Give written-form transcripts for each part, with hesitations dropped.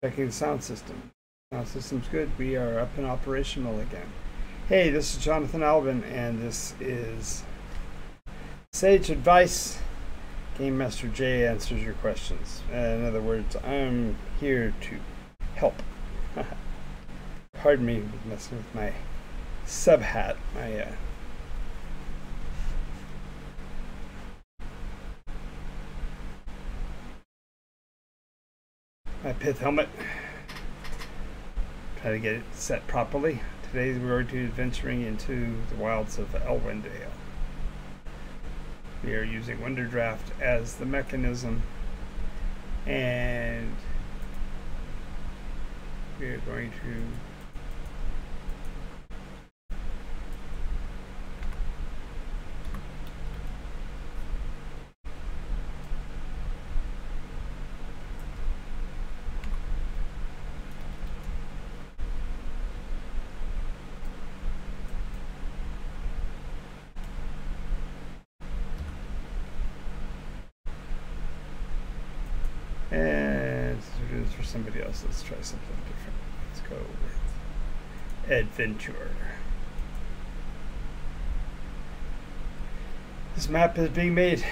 Checking the sound system. Sound system's good. We are up and operational again. Hey, this is Jonathan Albin, and this is Sage Advice. Game Master J answers your questions. In other words, I'm here to help. Pardon me messing with my sub hat. My pith helmet. Try to get it set properly. Today we're going to be adventuring into the wilds of Elwendale. We are using Wonderdraft as the mechanism, and we are going to for somebody else. Let's try something different. Let's go with Adventure. This map is being made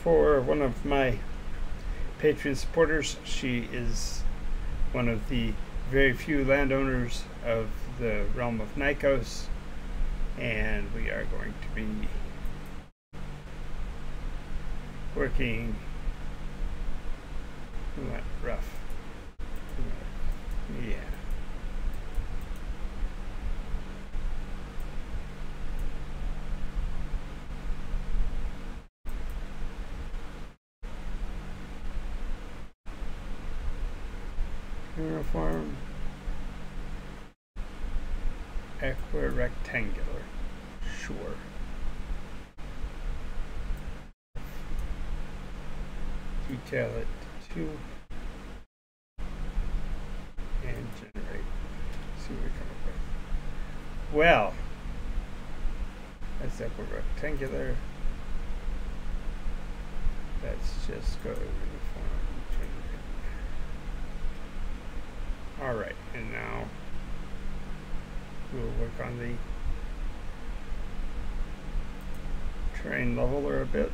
for one of my Patreon supporters. She is one of the very few landowners of the realm of Nykos, and we are going to be working rough. Yeah. Uniform. Equirectangular. Sure. Detail it to and generate. See what we come up with. Well, that's equirectangular. Let's just go uniform generate. Alright, and now we'll work on the terrain leveler a bit.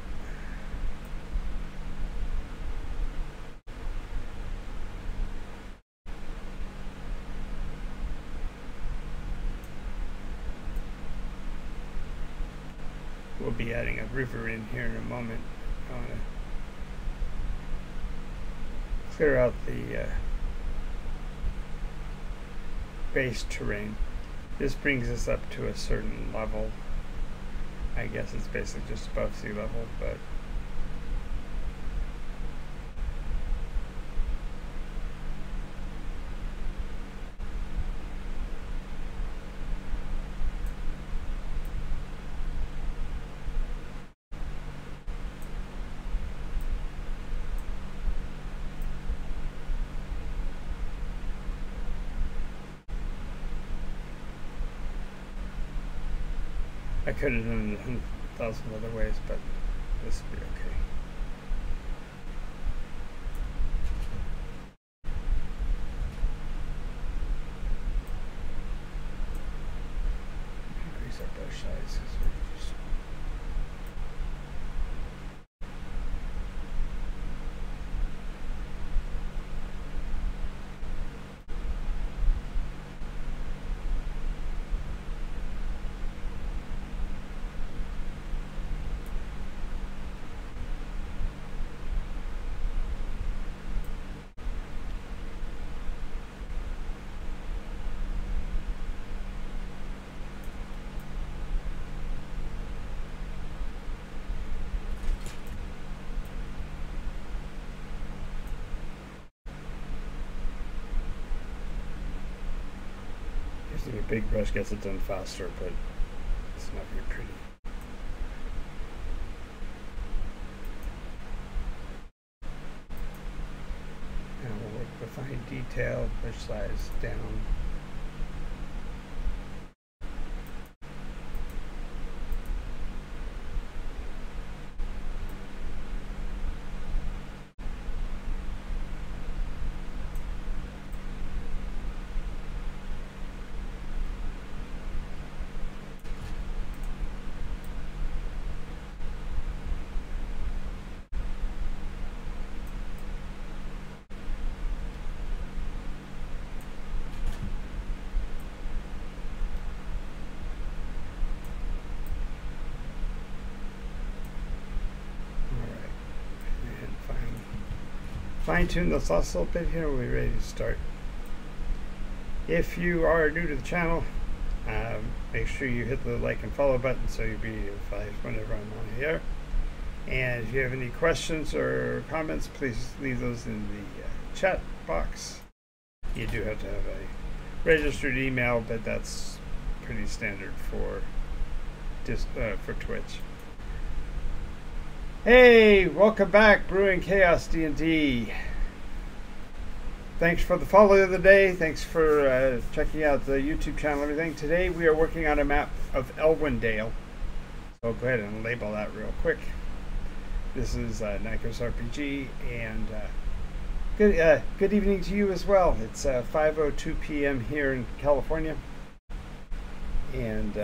We'll be adding a river in here in a moment. I want to clear out the base terrain. This brings us up to a certain level. I guess it's basically just above sea level, but I could have done it 1,000 other ways, but this will be okay. Increase our brush size because we're just using a big brush gets it done faster, but it's not very pretty. Now we'll work the fine detail, brush size down. fine tune this last little bit here. We're ready to start. If you are new to the channel, make sure you hit the like and follow button so you'll be advised whenever I'm on here. And if you have any questions or comments, please leave those in the chat box. You do have to have a registered email, but that's pretty standard for Twitch. Hey, welcome back, Brewing Chaos D&D. Thanks for the follow of the day. Thanks for checking out the YouTube channel and everything. Today we are working on a map of Elwindale. So I'll go ahead and label that real quick. This is NycosRPG, and good evening to you as well. It's 5:02 p.m. here in California, and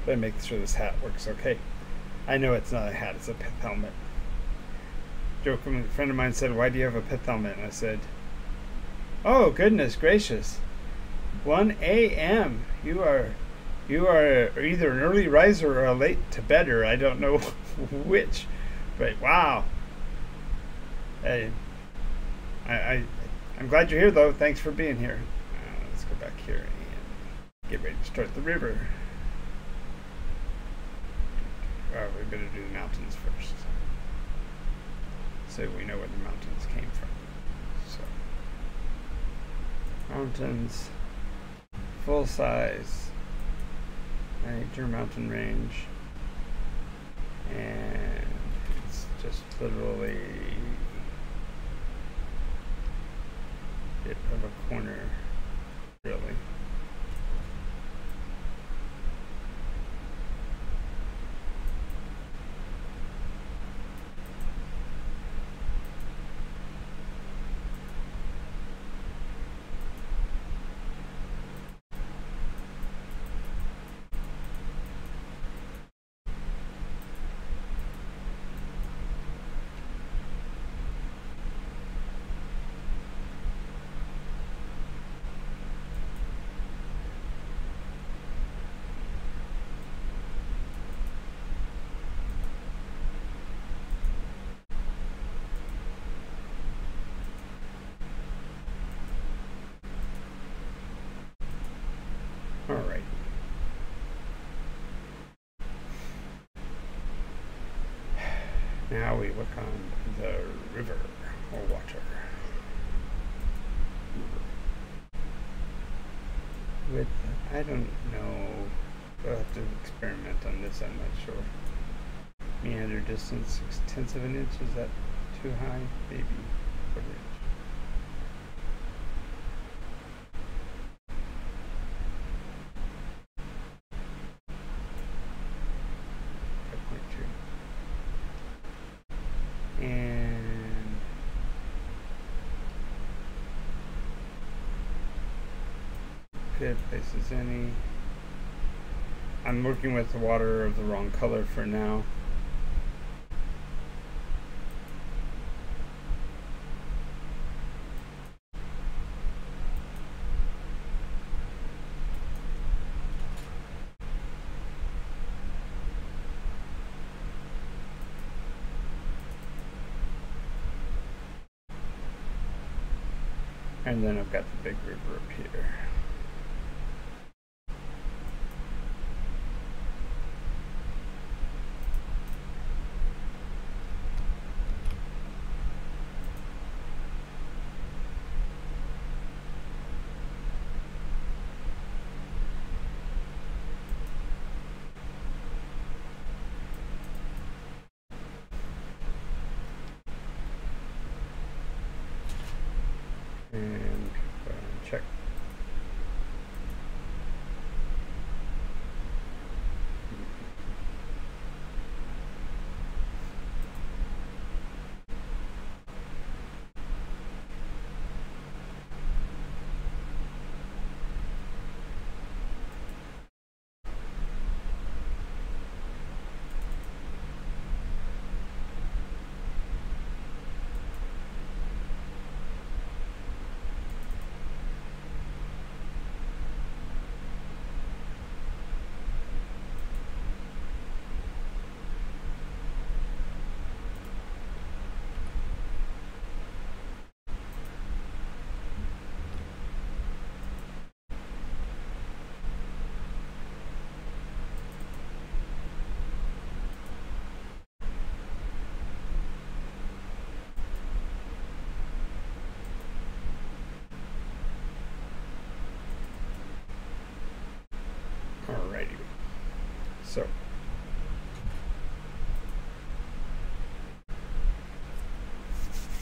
better make sure this hat works okay. I know it's not a hat; it's a pith helmet. Joking, a friend of mine said, "Why do you have a pith helmet?" And I said, "Oh goodness gracious, 1 a.m. You are either an early riser or a late to bedder. I don't know which, but wow. I'm glad you're here though. Thanks for being here. Let's go back here and get ready to start the river. We better do the mountains first, so we know where the mountains came from. So, mountains, full size. Major mountain range, and it's just literally a bit of a corner, really. All right. Now we look on the river or water. With, I don't know, we'll have to experiment on this, I'm not sure. Meander distance, 6/10 of an inch, is that too high? Maybe 1/4 inch. And good places any. I'm working with the water of the wrong color for now. And then I've got the big river up here. And check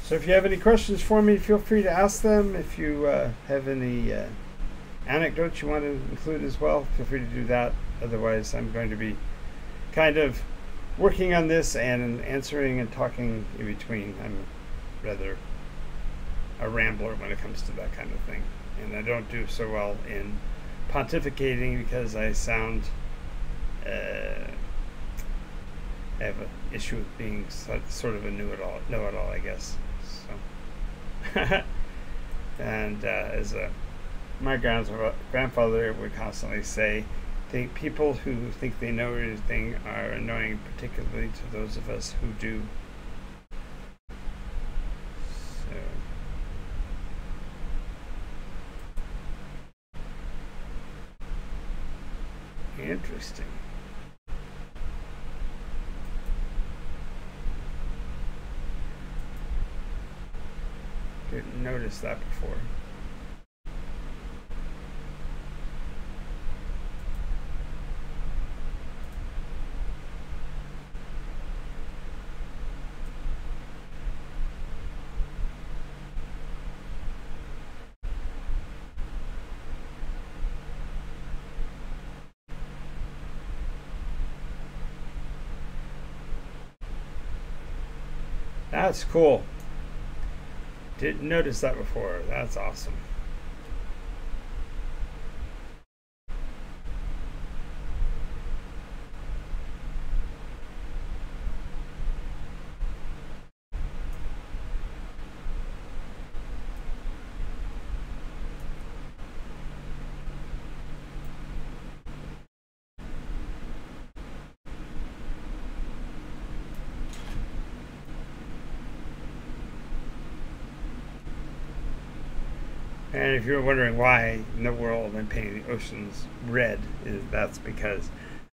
So if you have any questions for me, feel free to ask them. If you have any anecdotes you want to include as well, feel free to do that. Otherwise, I'm going to be kind of working on this and answering and talking in between. I'm rather a rambler when it comes to that kind of thing. And I don't do so well in pontificating because I sound... I have an issue with being sort of a know-it-all, I guess. So, and as my grandfather would constantly say, people who think they know everything are annoying, particularly to those of us who do. So, interesting. Didn't notice that before. That's cool. Didn't notice that before. That's awesome. And if you're wondering why in the world I'm painting the oceans red, that's because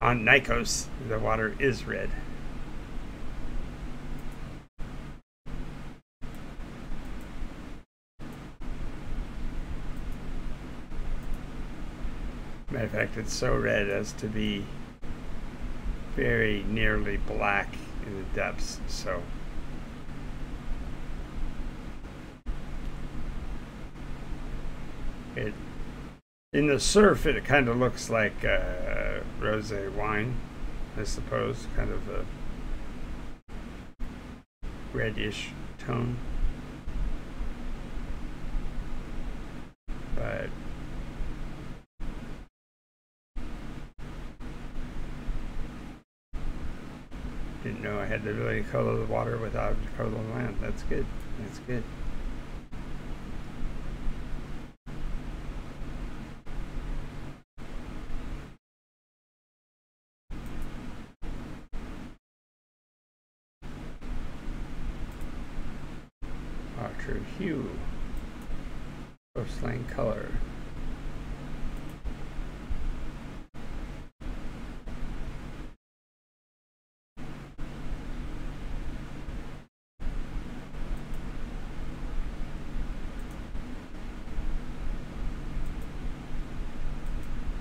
on Nykos the water is red. Matter of fact, it's so red as to be very nearly black in the depths. So in the surf, it kind of looks like rosé wine, I suppose, kind of a reddish tone. But didn't know I had the ability to color the water without color the land. That's good. That's good. Hue, coastline color.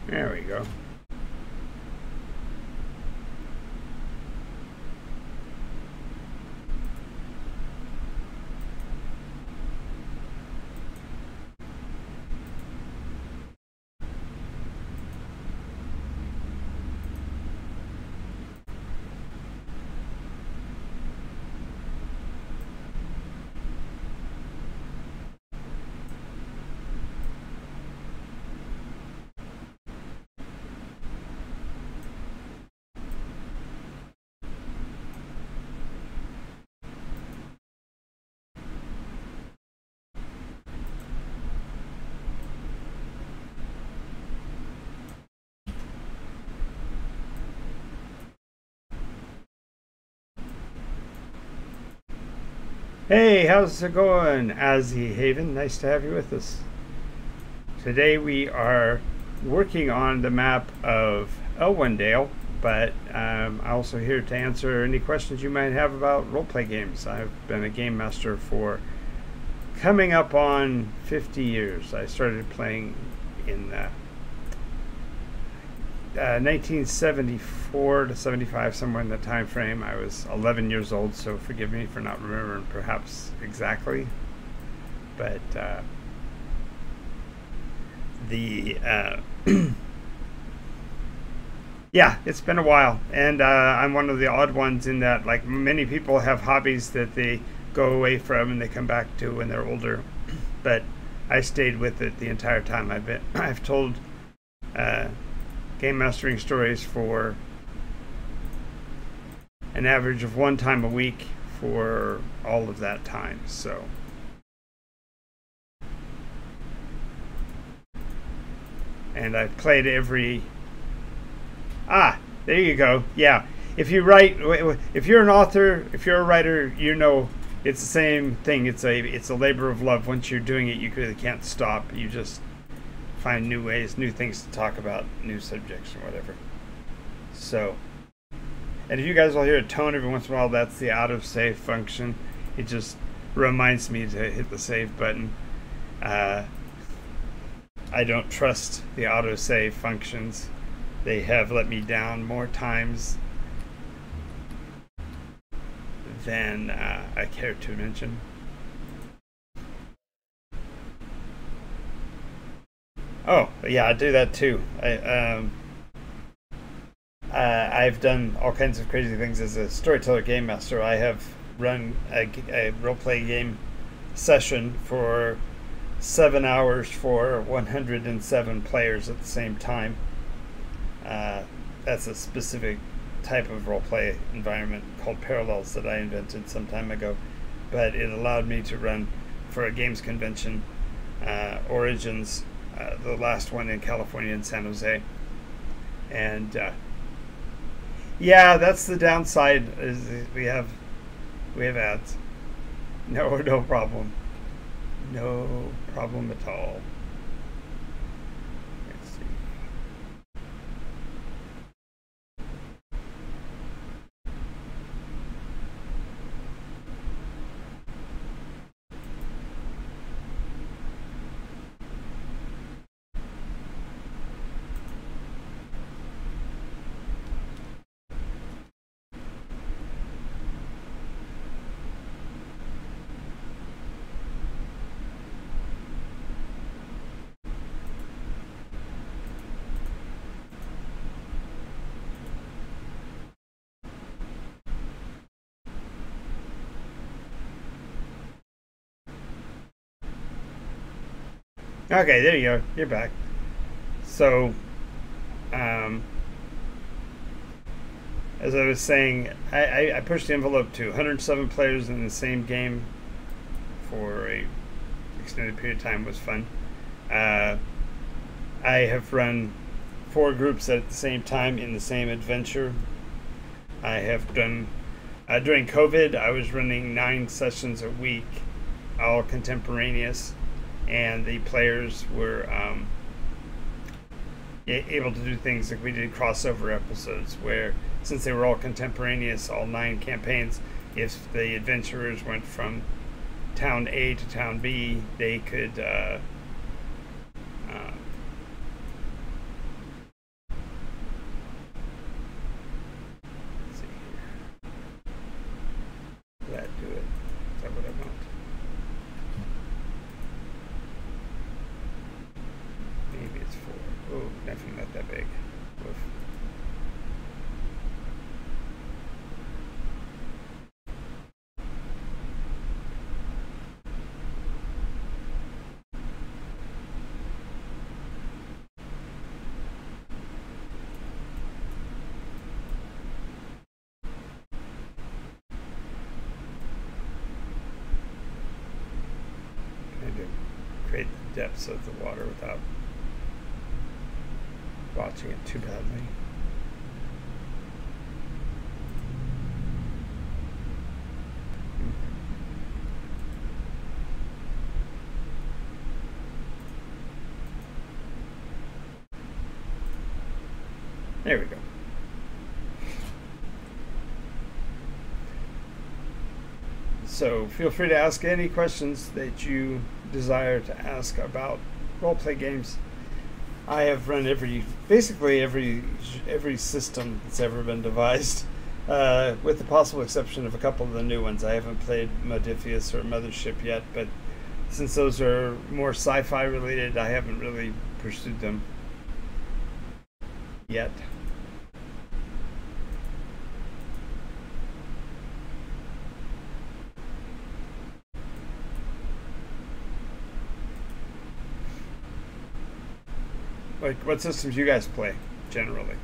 There we go. Hey, how's it going, Azzy Haven? Nice to have you with us. Today we are working on the map of Elwendale, but I'm also here to answer any questions you might have about roleplay games. I've been a game master for coming up on 50 years. I started playing in 1974 to 75, somewhere in the time frame. I was 11 years old, so forgive me for not remembering perhaps exactly. But yeah, it's been a while, and I'm one of the odd ones in that, like, many people have hobbies that they go away from and they come back to when they're older, but I stayed with it the entire time. I've told game mastering stories for an average of one time a week for all of that time. So and I've played every there you go. Yeah, if you write, if you're an author, if you're a writer, you know it's the same thing. It's a labor of love. Once you're doing it, you really can't stop. You just find new ways, new things to talk about, new subjects or whatever. So, and if you guys will hear a tone every once in a while, that's the autosave function. It just reminds me to hit the save button. I don't trust the autosave functions. They have let me down more times than I care to mention. Oh, yeah, I do that too. I've done all kinds of crazy things as a storyteller game master. I have run a role-play game session for 7 hours for 107 players at the same time. That's a specific type of role-play environment called Parallels that I invented some time ago. But it allowed me to run for a games convention, Origins, the last one in California in San Jose. And yeah, that's the downside, is we have ads. No problem. No problem at all. Let's see. Okay, there you go. You're back. So, as I was saying, I pushed the envelope to 107 players in the same game for a extended period of time. It was fun. I have run 4 groups at the same time in the same adventure. I have done, during COVID, I was running 9 sessions a week, all contemporaneous. And the players were able to do things like we did crossover episodes where, since they were all contemporaneous, all 9 campaigns, if the adventurers went from town A to town B, they could let's see here. Will that do it? Is that what I want? Maybe it's 4. Oh, definitely not that big. Oof. Trying to create the depths of the water without watching it too badly. There we go. So feel free to ask any questions that you desire to ask about role-play games. I have run basically every system that's ever been devised, with the possible exception of a couple of the new ones. I haven't played Modifius or Mothership yet, but since those are more sci-fi related, I haven't really pursued them yet. Like, what systems you guys play, generally?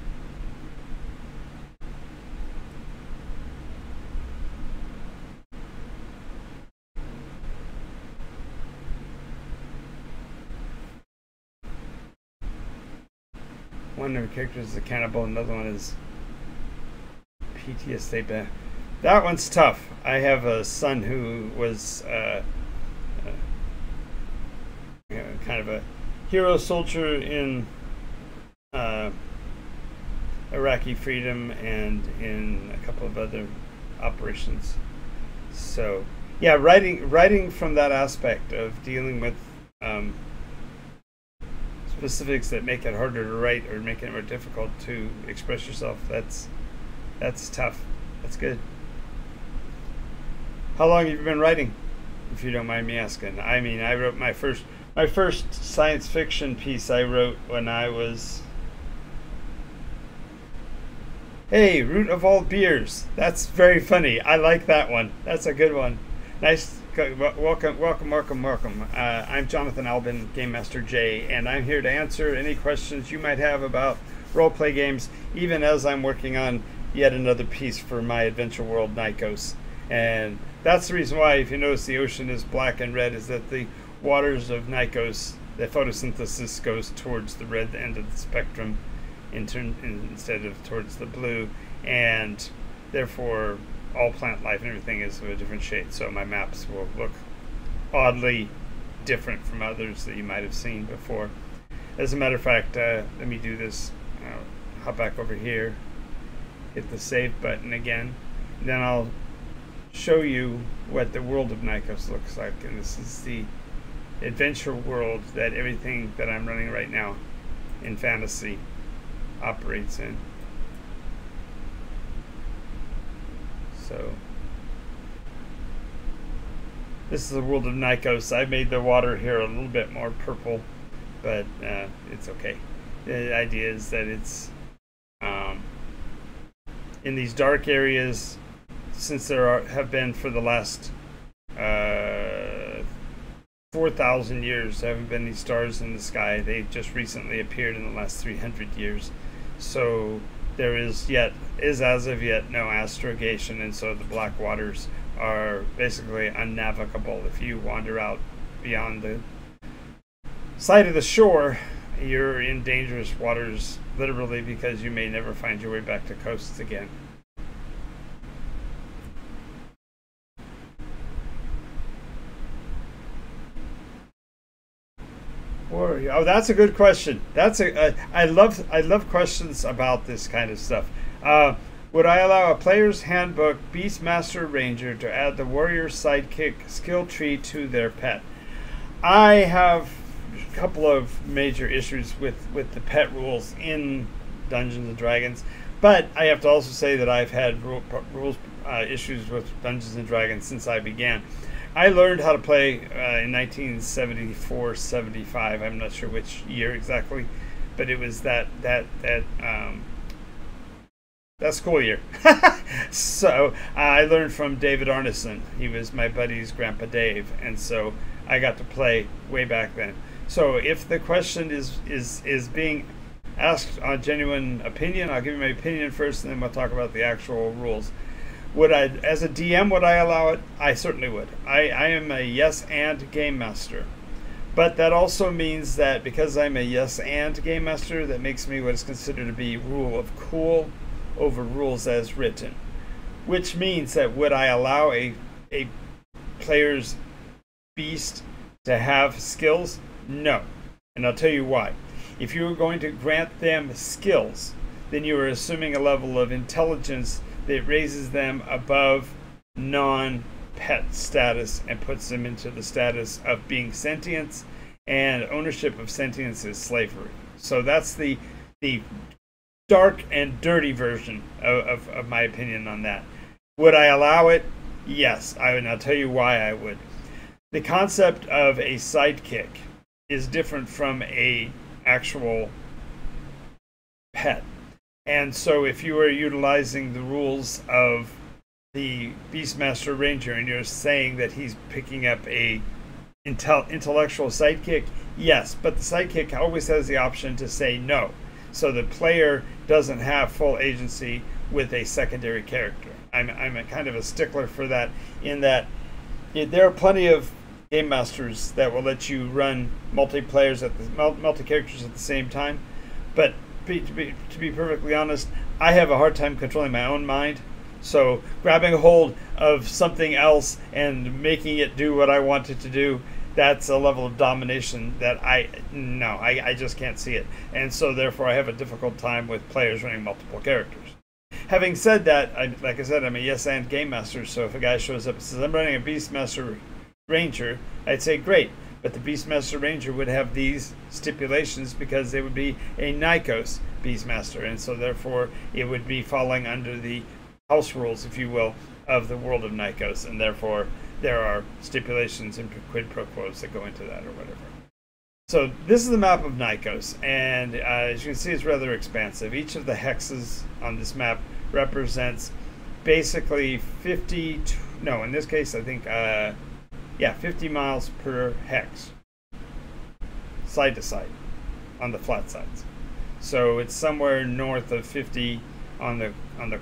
One of the characters is a cannibal, another one is PTSD. That one's tough. I have a son who was kind of a hero soldier in Iraqi freedom and in a couple of other operations. So yeah, writing from that aspect of dealing with specifics that make it harder to write or make it more difficult to express yourself, that's tough. That's good. How long have you been writing, if you don't mind me asking? I mean, I wrote my first science fiction piece I wrote when I was... Hey, root of all beers. That's very funny. I like that one. That's a good one. Nice. Welcome. I'm Jonathan Albin, Game Master J, and I'm here to answer any questions you might have about role-play games, even as I'm working on yet another piece for my adventure world, Nykos. And that's the reason why, if you notice the ocean is black and red, is that the waters of Nykos, the photosynthesis goes towards the red end of the spectrum instead of towards the blue, and therefore all plant life and everything is of a different shade. So my maps will look oddly different from others that you might have seen before. As a matter of fact, let me do this. Hop back over here, hit the save button again, and then I'll show you what the world of Nykos looks like. And this is the adventure world that everything that I'm running right now in fantasy operates in. So this is the world of Nykos. I made the water here a little bit more purple, but it's okay. The idea is that it's in these dark areas, since there have been for the last 4,000 years, there haven't been these stars in the sky. They just recently appeared in the last 300 years. So there is as of yet no astrogation, and so the black waters are basically unnavigable. If you wander out beyond the side of the shore, you're in dangerous waters, literally, because you may never find your way back to coasts again. Oh, that's a good question. I love questions about this kind of stuff. Would I allow a player's handbook Beastmaster Ranger to add the warrior sidekick skill tree to their pet? I have a couple of major issues with the pet rules in Dungeons and Dragons, but I have to also say that I've had rules issues with Dungeons and Dragons since I began. I learned how to play in 1974, 75. I'm not sure which year exactly, but it was that school year. So I learned from David Arneson. He was my buddy's Grandpa Dave, and so I got to play way back then. So if the question is being asked on genuine opinion, I'll give you my opinion first, and then we'll talk about the actual rules. Would I, as a DM, would I allow it? I certainly would. I am a yes and game master. But that also means that because I'm a yes and game master, that makes me what is considered to be rule of cool over rules as written. Which means that would I allow a player's beast to have skills? No. And I'll tell you why. If you were going to grant them skills, then you are assuming a level of intelligence that raises them above non-pet status and puts them into the status of being sentient, and ownership of sentience is slavery. So that's the dark and dirty version of my opinion on that. Would I allow it? Yes, I would. And I'll tell you why I would. The concept of a sidekick is different from a actual pet. And so if you are utilizing the rules of the Beastmaster Ranger and you're saying that he's picking up a intellectual sidekick, yes, but the sidekick always has the option to say no. So the player doesn't have full agency with a secondary character. I'm a kind of a stickler for that, in that there are plenty of game masters that will let you run multi-characters at the same time. But to be perfectly honest, I have a hard time controlling my own mind. So grabbing a hold of something else and making it do what I want it to do, that's a level of domination that I just can't see it. And so therefore I have a difficult time with players running multiple characters. Having said that, like I said, I'm a yes and game master, so if a guy shows up and says, I'm running a Beastmaster Ranger, I'd say great. But the Beastmaster Ranger would have these stipulations because they would be a Nykos Beastmaster, and so therefore it would be falling under the house rules, if you will, of the world of Nykos, and therefore there are stipulations and quid pro quos that go into that or whatever. So this is the map of Nykos, and as you can see, it's rather expansive. Each of the hexes on this map represents basically 50, no, in this case I think, 50 miles per hex, side to side, on the flat sides. So it's somewhere north of 50 on the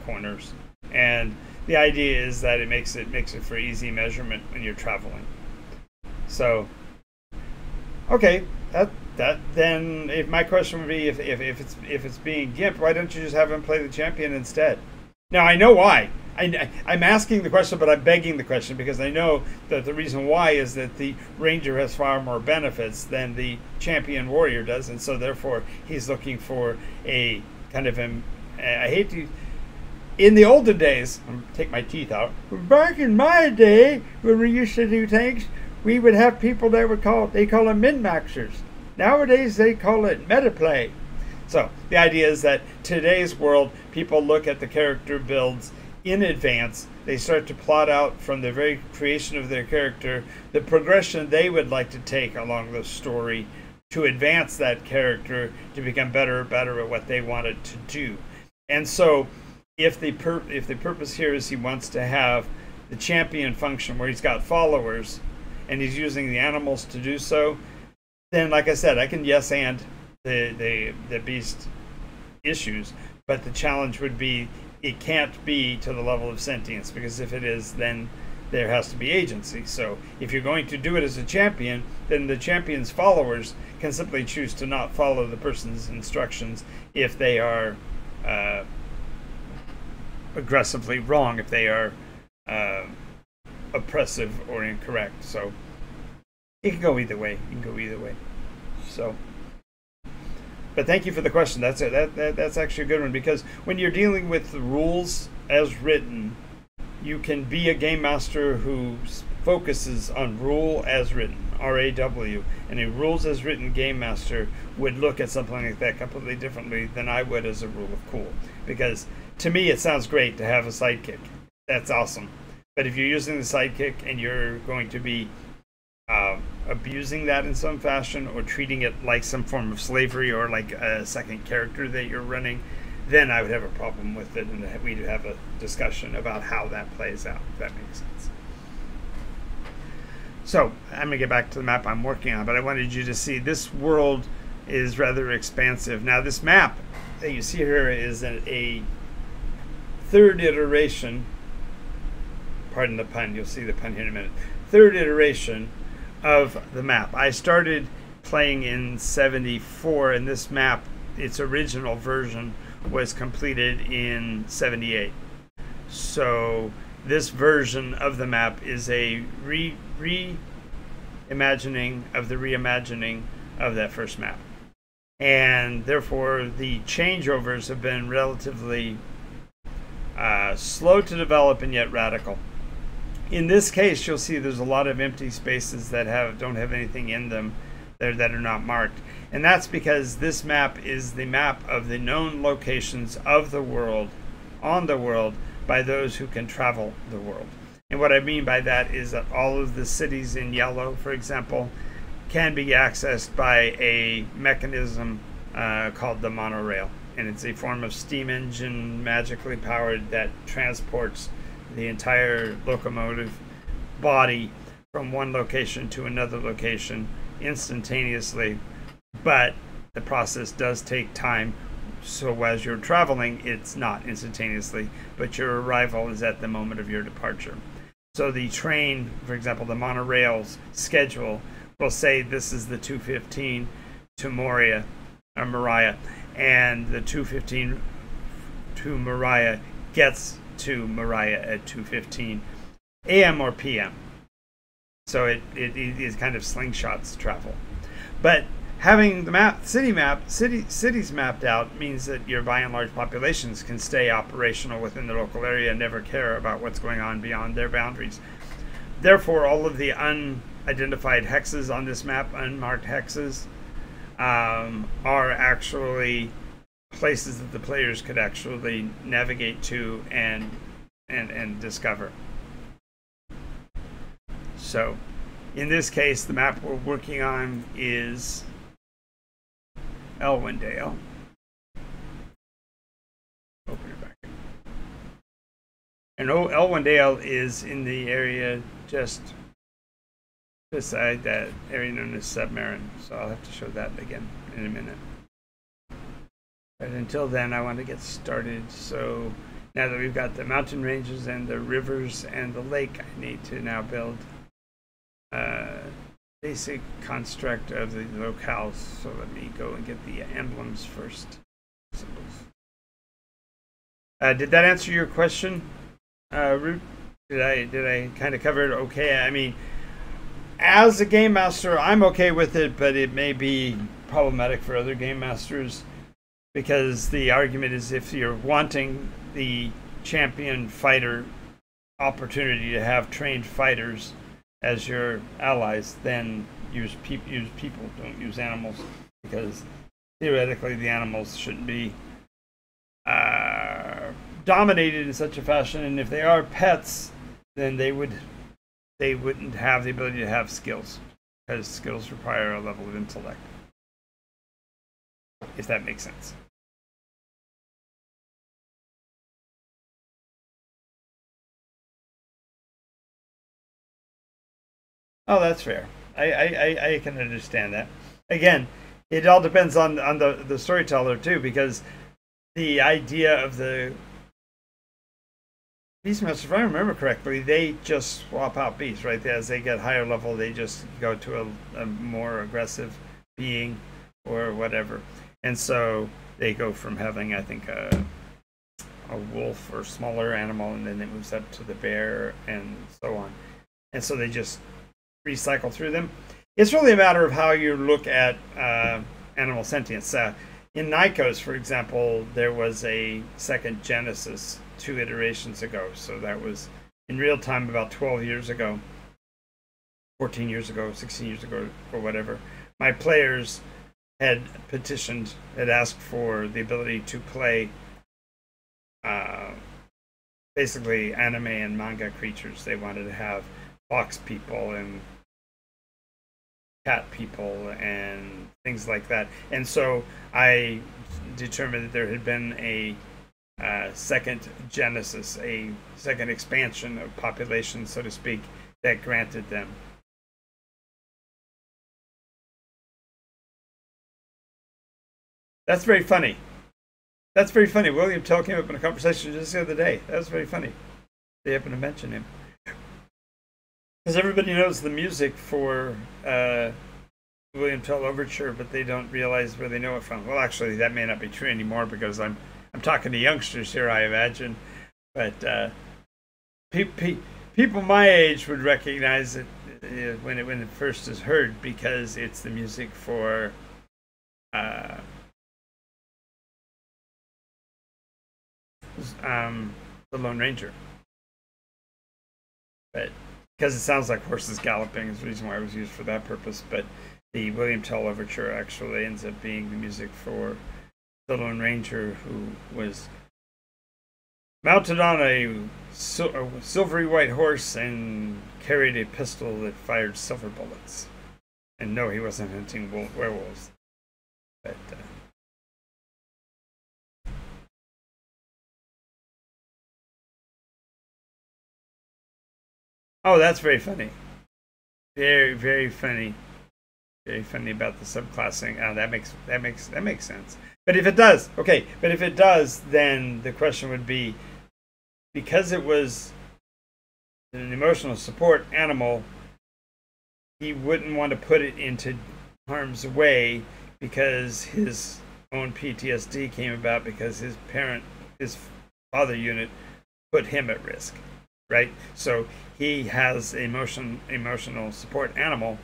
corners, and the idea is that it makes it for easy measurement when you're traveling. So, okay, that then if my question would be if it's being gimped, why don't you just have him play the champion instead? Now I know why. I'm asking the question, but I'm begging the question because I know that the reason why is that the ranger has far more benefits than the champion warrior does, and so therefore he's looking for a kind of I hate to. In the olden days, I'm gonna take my teeth out. Back in my day, when we used to do things, we would have people that they call them min-maxers. Nowadays, they call it meta-play. So the idea is that today's world, people look at the character builds in advance. They start to plot out from the very creation of their character the progression they would like to take along the story to advance that character to become better and better at what they wanted to do. And so if the purpose here is he wants to have the champion function where he's got followers and he's using the animals to do so, then like I said, I can yes and the beast issues, but the challenge would be it can't be to the level of sentience, because if it is, then there has to be agency. So if you're going to do it as a champion, then the champion's followers can simply choose to not follow the person's instructions if they are aggressively wrong, if they are oppressive or incorrect. So it can go either way. You can go either way. So, but thank you for the question. That's actually a good one, because when you're dealing with the rules as written, you can be a game master who focuses on rule as written, RAW, and a rules as written game master would look at something like that completely differently than I would as a rule of cool. Because to me, it sounds great to have a sidekick. That's awesome. But if you're using the sidekick and you're going to be abusing that in some fashion or treating it like some form of slavery or like a second character that you're running, then I would have a problem with it, and we'd have a discussion about how that plays out, if that makes sense. So I'm going to get back to the map I'm working on, but I wanted you to see this world is rather expansive. Now this map that you see here is a third iteration, pardon the pun, you'll see the pun here in a minute, third iteration of the map. I started playing in 74, and this map, its original version, was completed in 78. So this version of the map is a reimagining of the reimagining of that first map. And therefore the changeovers have been relatively slow to develop and yet radical. In this case, you'll see there's a lot of empty spaces that don't have anything in them there that are not marked. And that's because this map is the map of the known locations of the world, on the world, by those who can travel the world. And what I mean by that is that all of the cities in yellow, for example, can be accessed by a mechanism called the monorail. And it's a form of steam engine, magically powered, that transports the entire locomotive body from one location to another location instantaneously. But the process does take time, so as you're traveling, it's not instantaneously, but your arrival is at the moment of your departure. So the train, for example, the monorail's schedule will say this is the 2:15 to Moriah, or Moriah, and the 2:15 to Moriah gets to Moriah at 2:15 a.m. or p.m. So it is kind of slingshots travel. But having the cities mapped out means that your by and large populations can stay operational within the local area and never care about what's going on beyond their boundaries. Therefore, all of the unidentified hexes on this map, unmarked hexes, are actually places that the players could actually navigate to and discover. So, in this case, the map we're working on is Elwendale. Open it back. And Elwendale is in the area just beside that area known as Submarin. So I'll have to show that again in a minute. But until then, I want to get started. So now that we've got the mountain ranges and the rivers and the lake, I need to now build basic construct of the locales. So let me go and get the emblems first. Did that answer your question, Root? Did I kind of cover it okay? I mean, as a game master, I'm okay with it, but it may be problematic for other game masters, because the argument is if you're wanting the champion fighter opportunity to have trained fighters as your allies, then use people, don't use animals, because theoretically the animals shouldn't be dominated in such a fashion, and if they are pets, then they wouldn't have the ability to have skills, because skills require a level of intellect, if that makes sense. Oh, that's fair. I can understand that. Again, it all depends on the storyteller too, because the idea of the Beastmasters, if I remember correctly, they just swap out beasts, right? As they get higher level, they just go to a more aggressive being or whatever. And so they go from having, I think, a wolf or smaller animal, and then it moves up to the bear and so on. And so they just recycle through them. It's really a matter of how you look at animal sentience. In Nykos, for example, there was a second Genesis 2 iterations ago. So that was in real time about 12 years ago, 14 years ago, 16 years ago, or whatever. My players had asked for the ability to play basically anime and manga creatures. They wanted to have fox people and cat people and things like that. And so I determined that there had been a second Genesis, a second expansion of population, so to speak, that granted them. That's very funny. That's very funny. William Tell came up in a conversation just the other day. That was very funny. They happened to mention him. Because everybody knows the music for William Tell Overture, but they don't realize where they know it from. Well, actually, that may not be true anymore, because I'm talking to youngsters here, I imagine. But people my age would recognize it when it first is heard, because it's the music for the Lone Ranger. But because it sounds like horses galloping is the reason why it was used for that purpose. But The William Tell overture actually ends up being the music for the Lone Ranger, who was mounted on a silvery white horse and carried a pistol that fired silver bullets. And no, he wasn't hunting werewolves. But oh, that's very funny. Very, very funny. Very funny about the subclassing. Oh, that makes sense. But if it does, okay. But if it does, then the question would be, because it was an emotional support animal, he wouldn't want to put it into harm's way because his own PTSD came about because his father unit put him at risk, right? So he has emotional support animal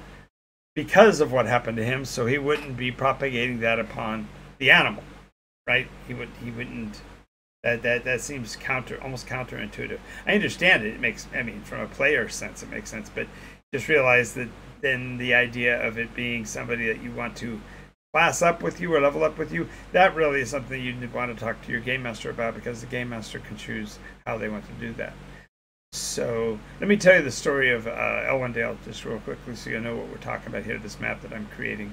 because of what happened to him, so he wouldn't be propagating that upon the animal, right? He wouldn't. That seems almost counterintuitive. I understand it. It makes, I mean, from a player sense, it makes sense. But just realize that then the idea of it being somebody that you want to class up with you or level up with you, that really is something you want to talk to your game master about, because the game master can choose how they want to do that. So let me tell you the story of Elwendale just real quickly, so you know what we're talking about here. This map that I'm creating.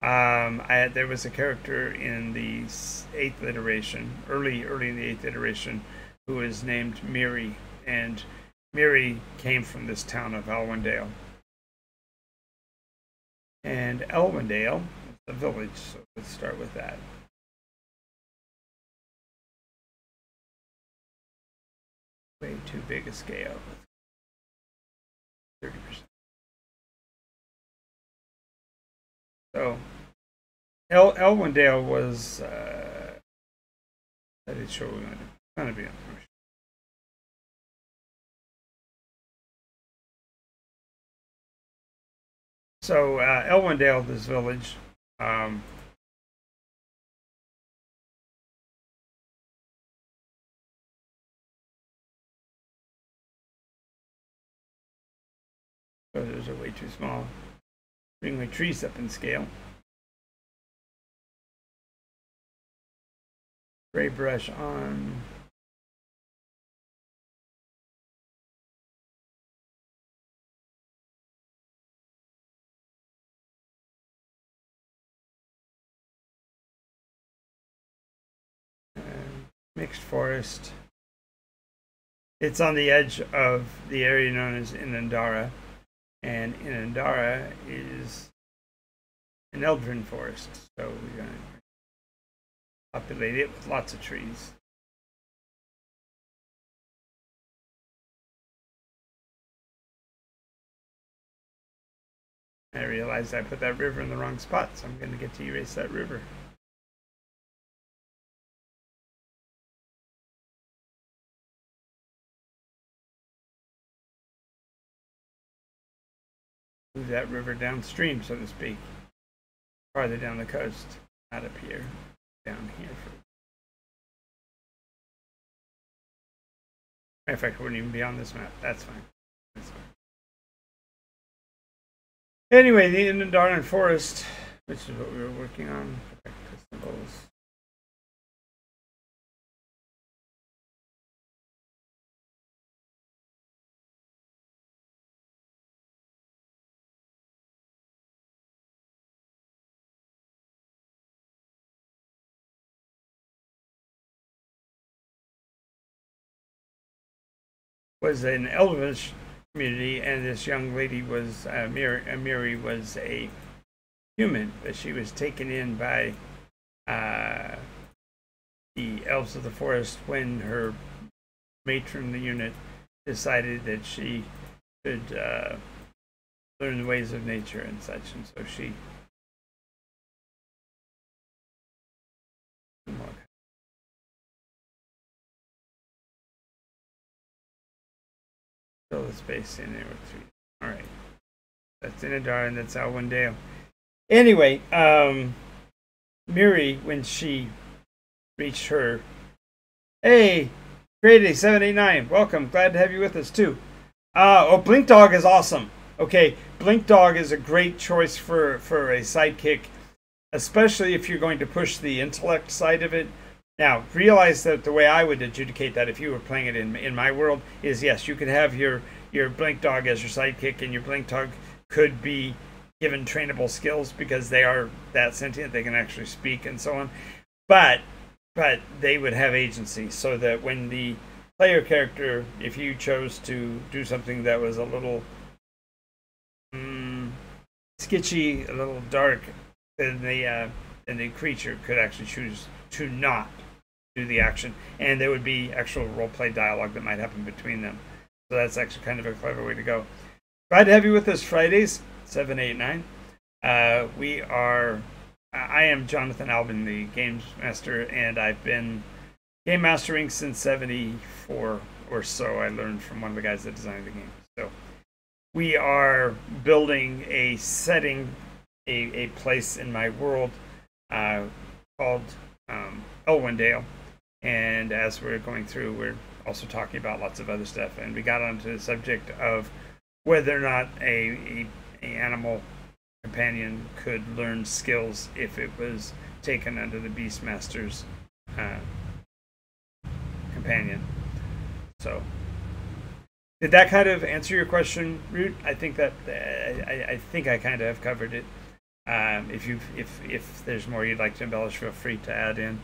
There was a character in the 8th iteration, early in the 8th iteration, who was named Miri, and Miri came from this town of Elwendale. And Elwendale is a village, so let's start with that. Way too big a scale. 30%. So Elwendale was that is sure we're going to be on commercial. So Elwendale, this village, those are way too small. Bring my trees up in scale. Gray brush on. Mixed forest. It's on the edge of the area known as Inandara, and Inandara is an eldrin forest, so we're going to populate it with lots of trees. I realized I put that river in the wrong spot, so I'm going to get to erase that river. Move that river downstream, so to speak, farther down the coast, not up here, down here. Matter of fact, it wouldn't even be on this map. That's fine. That's fine. Anyway, the Inandaran Forest, which is what we were working on. Protect the symbols. Was an Elvish community, and this young lady was Miri was a human, but she was taken in by the elves of the forest when her matron, the unit, decided that she should learn the ways of nature and such, and so she fill the space in there with 3. All right, that's Inadar, and that's Elwendale. Anyway, Miri, when she reached her, hey, Grady 789, welcome, glad to have you with us too. Oh, Blink Dog is awesome. Okay, Blink Dog is a great choice for a sidekick, especially if you're going to push the intellect side of it. Now, realize that the way I would adjudicate that if you were playing it in my world is yes, you could have your Blink Dog as your sidekick, and your Blink Dog could be given trainable skills because they are that sentient, they can actually speak and so on. But they would have agency, so that when the player character, if you chose to do something that was a little sketchy, a little dark, then the creature could actually choose to not do the action, and there would be actual role play dialogue that might happen between them. So that's actually kind of a clever way to go. Glad to have you with us Fridays, 7, 8, 9. We are. I am Jonathan Albin, the games master, and I've been game mastering since '74 or so. I learned from one of the guys that designed the game. So we are building a setting, a place in my world called Elwendale. And as we're going through, we're also talking about lots of other stuff. And we got onto the subject of whether or not a animal companion could learn skills if it was taken under the Beastmaster's companion. So, did that kind of answer your question, Root? I think that I think I kind of have covered it. If there's more you'd like to embellish, feel free to add in.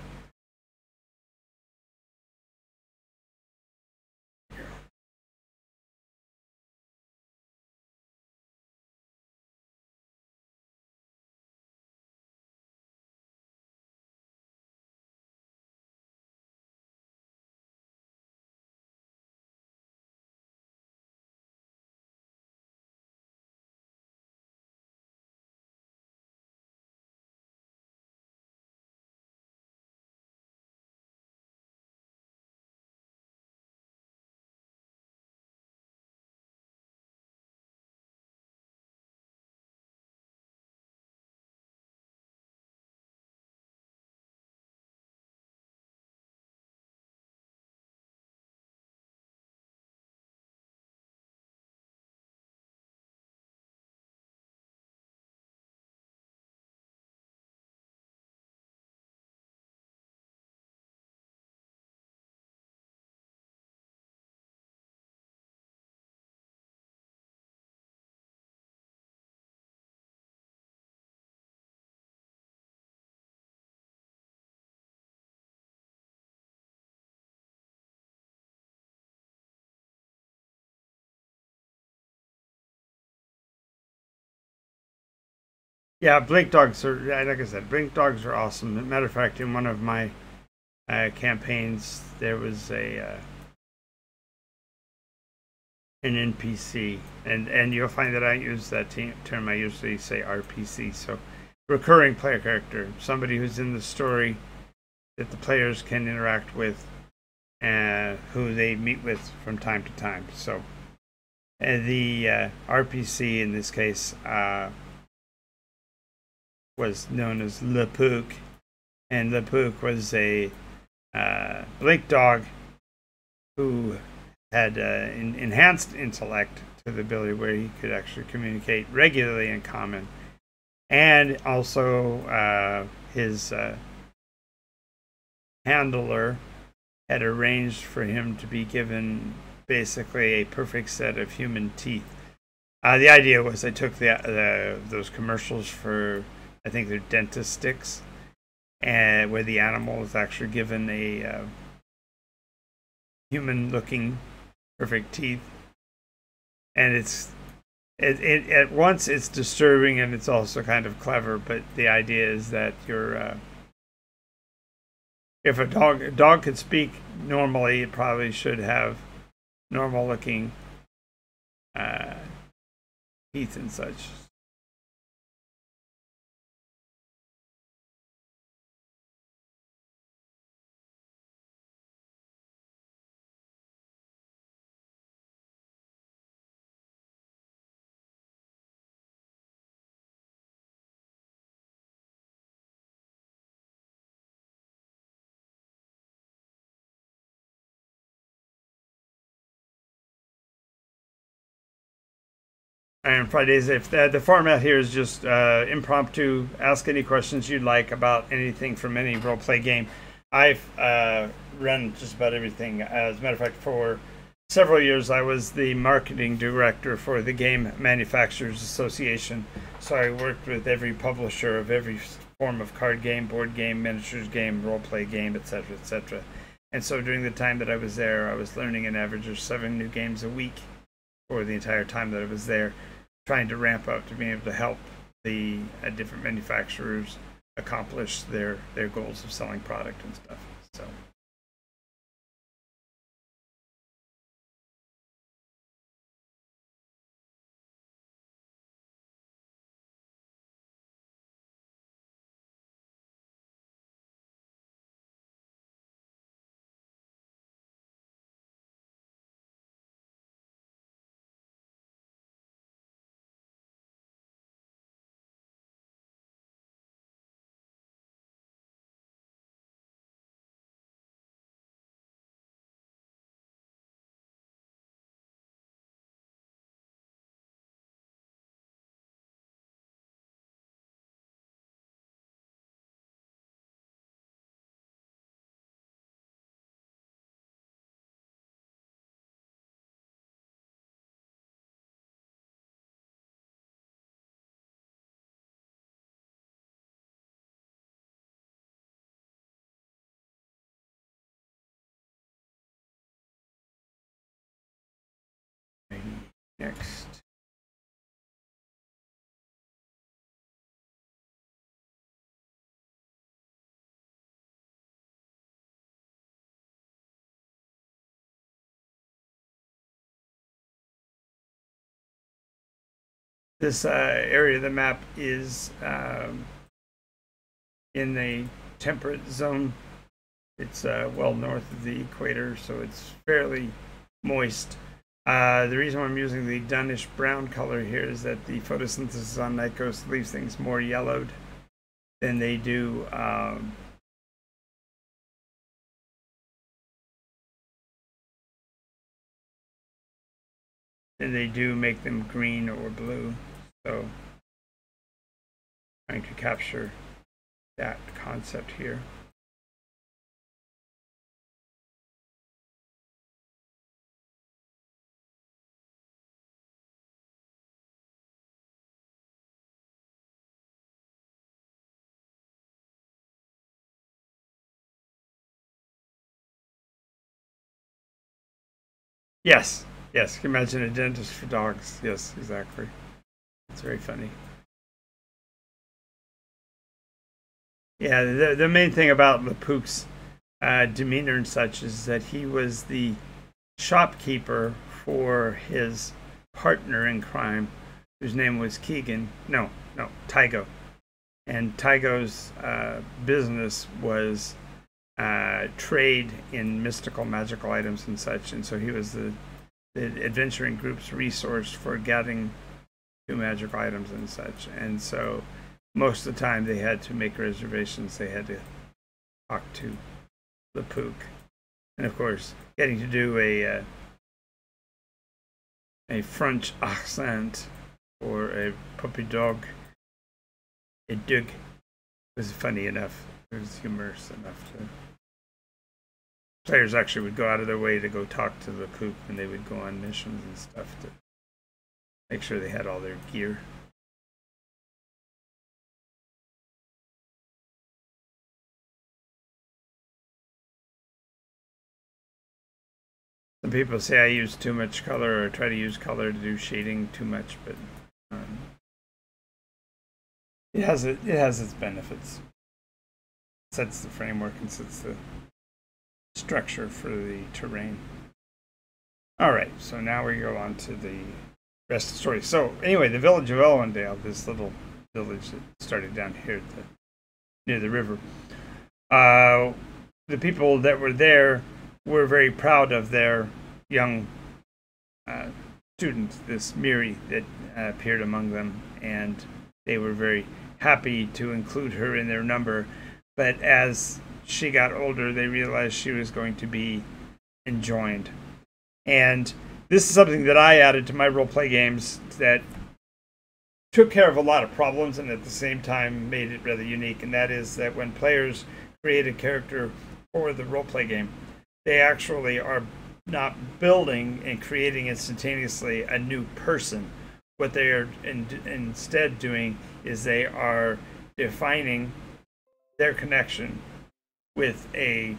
Yeah, blink dogs are, like I said, blink dogs are awesome. Matter of fact, in one of my campaigns, there was an NPC, and you'll find that I use that term. I usually say RPC, so recurring player character, somebody who's in the story that the players can interact with, and who they meet with from time to time. So the RPC in this case was known as Le Pook, and Le Pook was a blink dog who had enhanced intellect to the ability where he could actually communicate regularly in common, and also his handler had arranged for him to be given basically a perfect set of human teeth. The idea was they took those commercials for, I think they're dentist sticks, and where the animal is actually given a human-looking perfect teeth, and it at once it's disturbing and it's also kind of clever. But the idea is that you're if a dog could speak normally, it probably should have normal-looking teeth and such. And Fridays, if the format here is just impromptu, ask any questions you'd like about anything from any role play game. I've run just about everything. As a matter of fact, for several years, I was the marketing director for the Game Manufacturers Association. So I worked with every publisher of every form of card game, board game, miniatures game, role play game, etc., etc. And so during the time that I was there, I was learning an average of 7 new games a week for the entire time that I was there, trying to ramp up to being able to help the different manufacturers accomplish their goals of selling product and stuff. So. Next. This area of the map is in the temperate zone. It's well north of the equator, so it's fairly moist. The reason why I'm using the Dunish brown color here is that the photosynthesis on Nycos leaves things more yellowed than they do make them green or blue. So trying to capture that concept here. Yes, yes. Can you imagine a dentist for dogs? Yes, exactly. It's very funny. Yeah, the main thing about Lepook's demeanor and such is that he was the shopkeeper for his partner in crime, whose name was Keegan. No, Tygo. And Tygo's business was trade in mystical, magical items and such. And so he was the adventuring group's resource for getting to magical items and such. And so most of the time they had to make reservations. They had to talk to Lepook. And of course, getting to do a French accent or a puppy dog, a dog, was funny enough. It was humorous enough to. Players actually would go out of their way to go talk to Lepook, and they would go on missions and stuff to make sure they had all their gear. Some people say I use too much color or try to use color to do shading too much, but it has its benefits. It sets the framework and sets the structure for the terrain. All right, so now we go on to the rest of the story. So anyway, the village of Ellendale, this little village that started down here near the river, the people that were there were very proud of their young student, this Miri, that appeared among them, and they were very happy to include her in their number. But as she got older, they realized she was going to be enjoined. And this is something that I added to my role-play games that took care of a lot of problems and at the same time made it rather unique. And that is that when players create a character for the roleplay game, they actually are not building and creating instantaneously a new person. What they are instead doing is they are defining their connection with a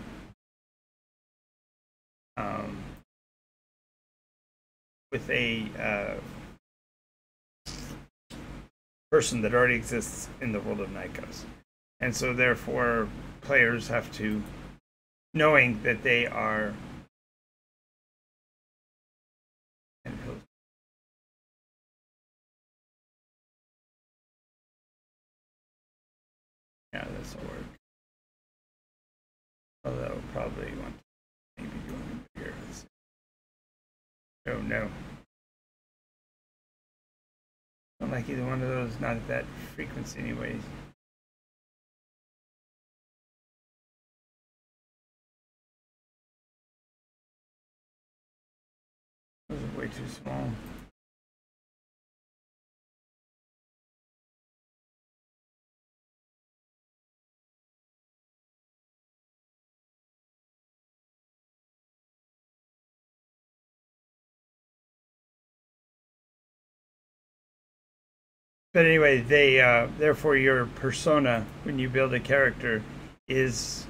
person that already exists in the world of Nykos. And so therefore players have to, knowing that they are yeah, this will work. Although probably want to maybe do one here. Oh no. Don't like either one of those, not at that frequency anyways. Those are way too small. But anyway, they therefore your persona when you build a character is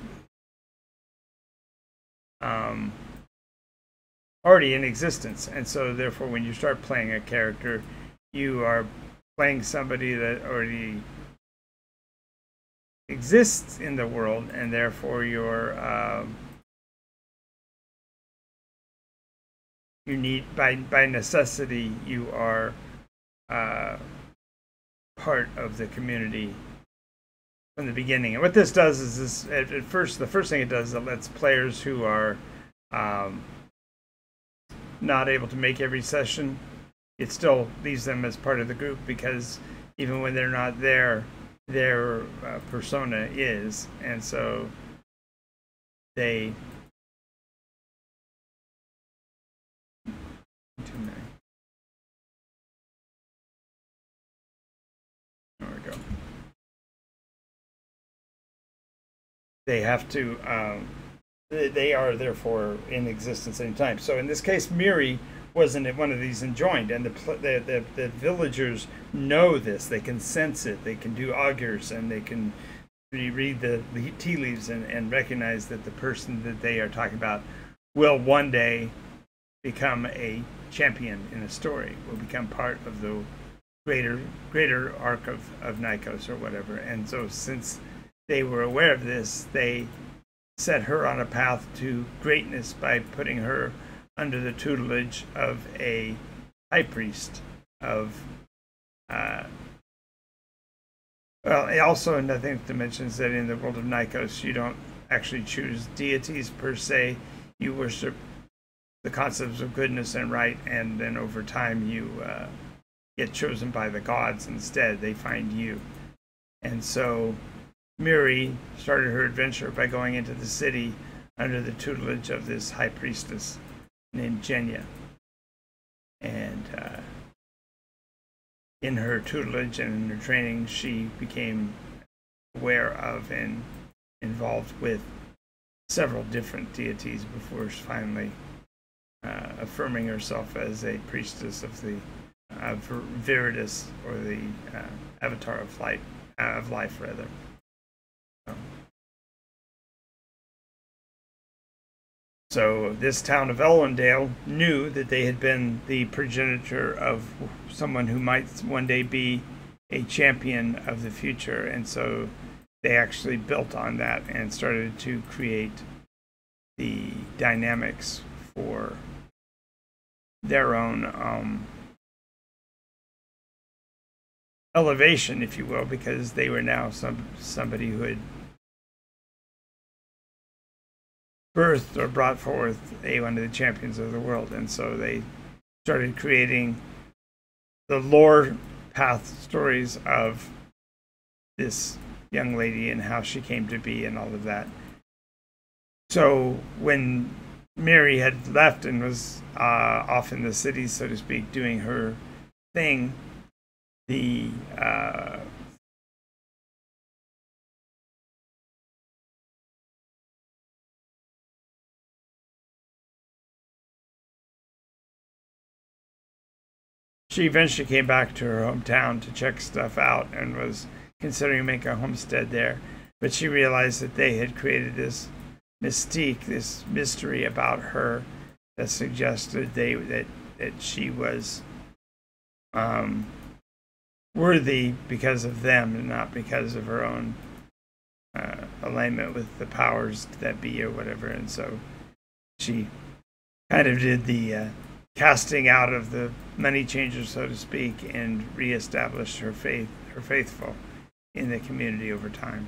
already in existence, and so therefore when you start playing a character, you are playing somebody that already exists in the world, and therefore you're you need by necessity you are part of the community from the beginning. And what this does is this the first thing it does is it lets players who are not able to make every session, it still leaves them as part of the group, because even when they're not there, their persona is, and so they there we go. They have to they are therefore in existence anytime. So in this case, Miri wasn't one of these enjoined, and the villagers know this. They can sense it. They can do augurs, and they can read the tea leaves and recognize that the person that they are talking about will one day become a champion in a story, will become part of the greater arc of Nykos or whatever. And so since they were aware of this, they set her on a path to greatness by putting her under the tutelage of a high priest of well, also another thing to mention is that in the world of Nykos, you don't actually choose deities per se. You worship the concepts of goodness and right, and then over time you get chosen by the gods instead. They find you. And so Miri started her adventure by going into the city under the tutelage of this high priestess named Genya. And in her tutelage and in her training, she became aware of and involved with several different deities before finally affirming herself as a priestess of the Viridis, or the avatar of life rather. So this town of Elwendale knew that they had been the progenitor of someone who might one day be a champion of the future, and so they actually built on that and started to create the dynamics for their own elevation, if you will, because they were now somebody who had birthed or brought forth one of the champions of the world. And so they started creating the lore path stories of this young lady and how she came to be and all of that. So when Mary had left and was off in the city, so to speak, doing her thing, the she eventually came back to her hometown to check stuff out and was considering making a homestead there. But she realized that they had created this mystique, this mystery about her that suggested that she was worthy because of them and not because of her own alignment with the powers that be or whatever. And so she kind of did the casting out of the money changer, so to speak, and reestablished her faithful in the community over time.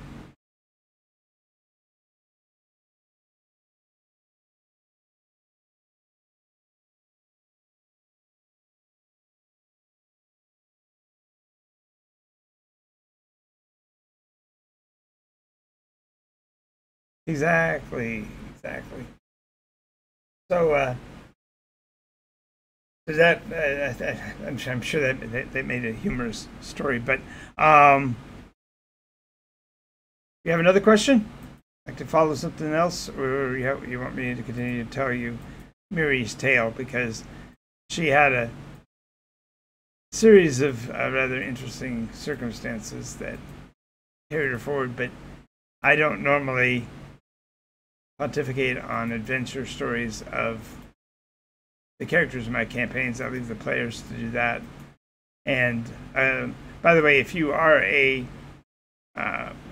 Exactly. So that I'm sure that they made a humorous story, but you have another question? Like to follow something else, or you want me to continue to tell you Miri's tale, because she had a series of rather interesting circumstances that carried her forward. But I don't normally pontificate on adventure stories of the characters in my campaigns. I leave the players to do that. And by the way, if you are a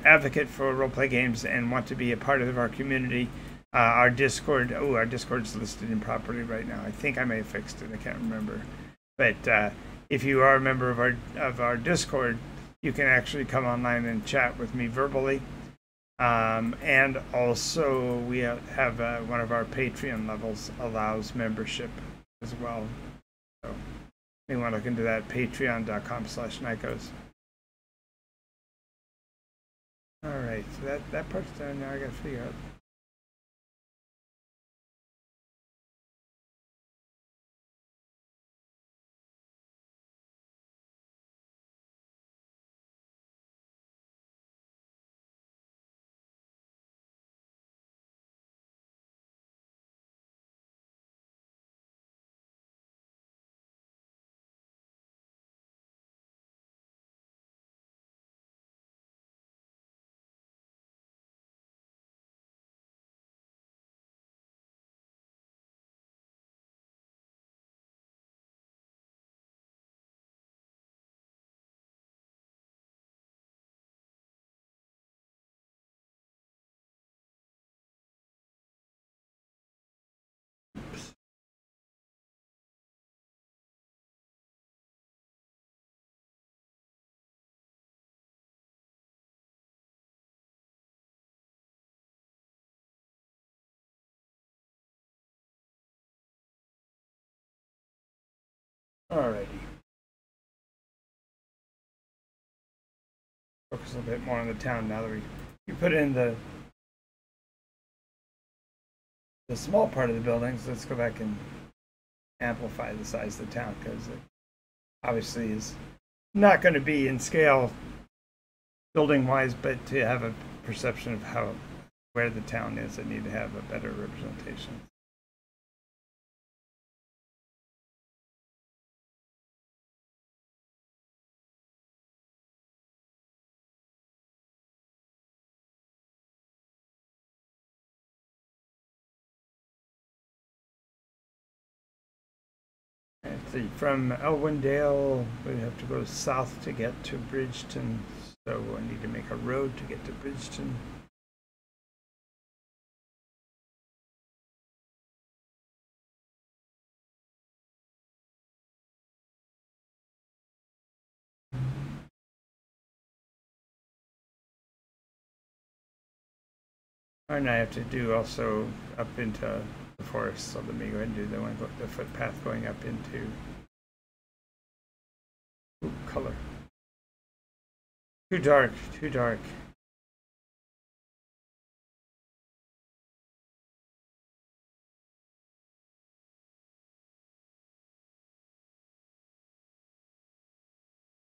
advocate for role-play games and want to be a part of our community, our Discord's listed improperly right now. I think I may have fixed it. I can't remember. But if you are a member of our Discord, you can actually come online and chat with me verbally. And also, we have one of our Patreon levels allows membership as well. So you want to look into that, patreon.com/Nykos. All right, so that part's done. Now I got to figure out. Alrighty. Focus a little bit more on the town now that we put in the small part of the buildings. Let's go back and amplify the size of the town, because it obviously is not going to be in scale building wise, but to have a perception of where the town is, I need to have a better representation. Let's see, from Elwindale, we have to go south to get to Bridgeton, so I need to make a road to get to Bridgeton. And I have to do also up into the forest, so let me go ahead and do the footpath going up into color. Too dark, too dark.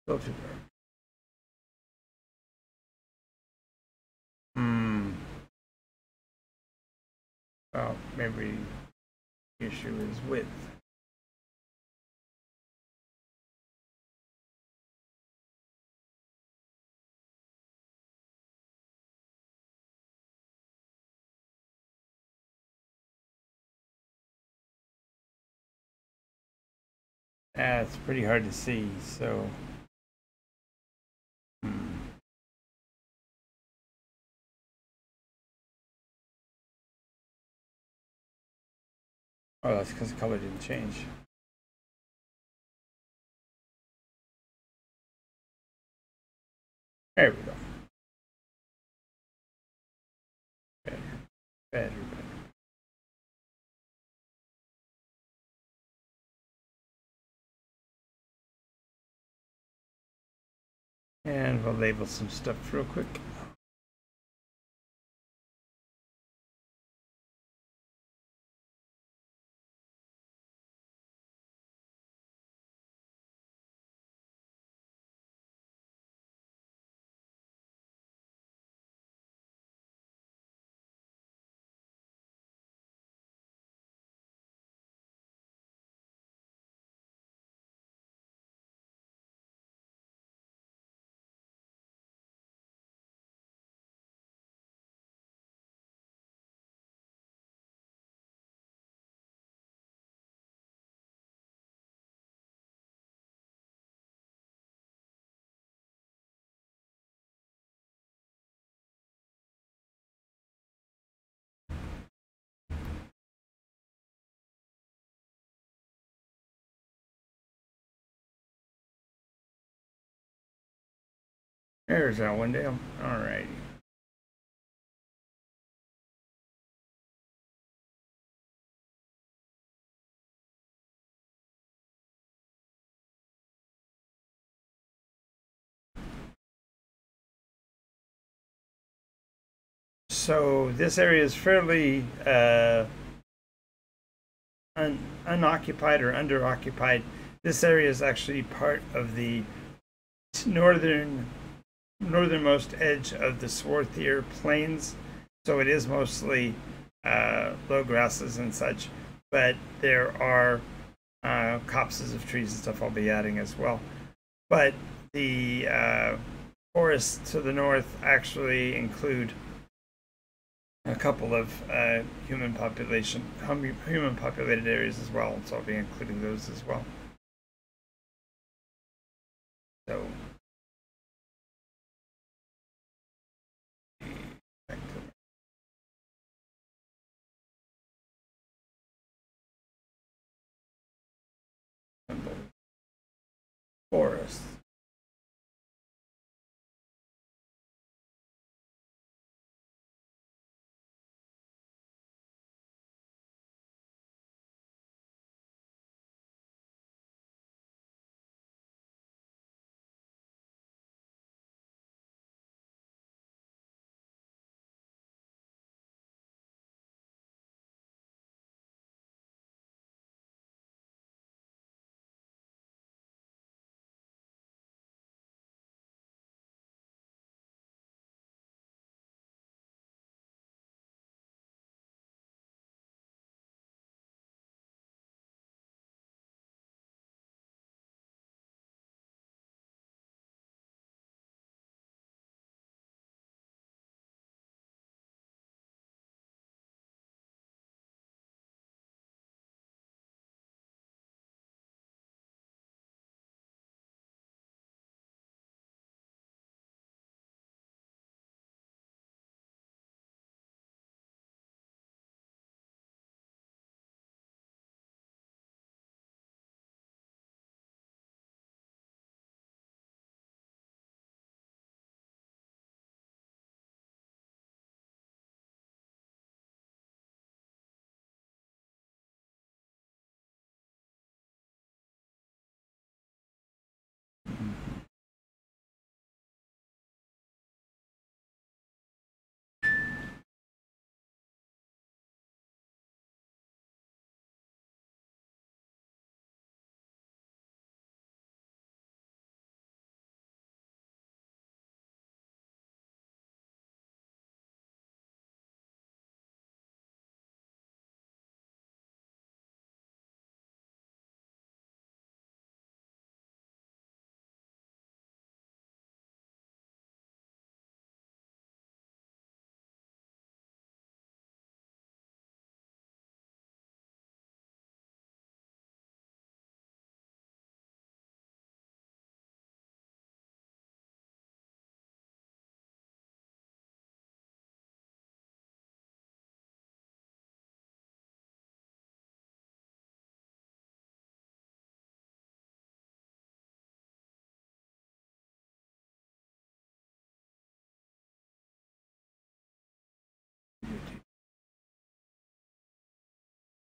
Still too dark. Well, maybe the issue is width. It's pretty hard to see, so. Oh, that's because the color didn't change. There we go. Better, better, better. And we'll label some stuff real quick. There's that window. All right. So this area is fairly unoccupied or underoccupied. This area is actually part of the northernmost edge of the Swarthier Plains, so it is mostly low grasses and such, but there are copses of trees and stuff I'll be adding as well. But the forests to the north actually include a couple of human populated areas as well, so I'll be including those as well. So back to forest.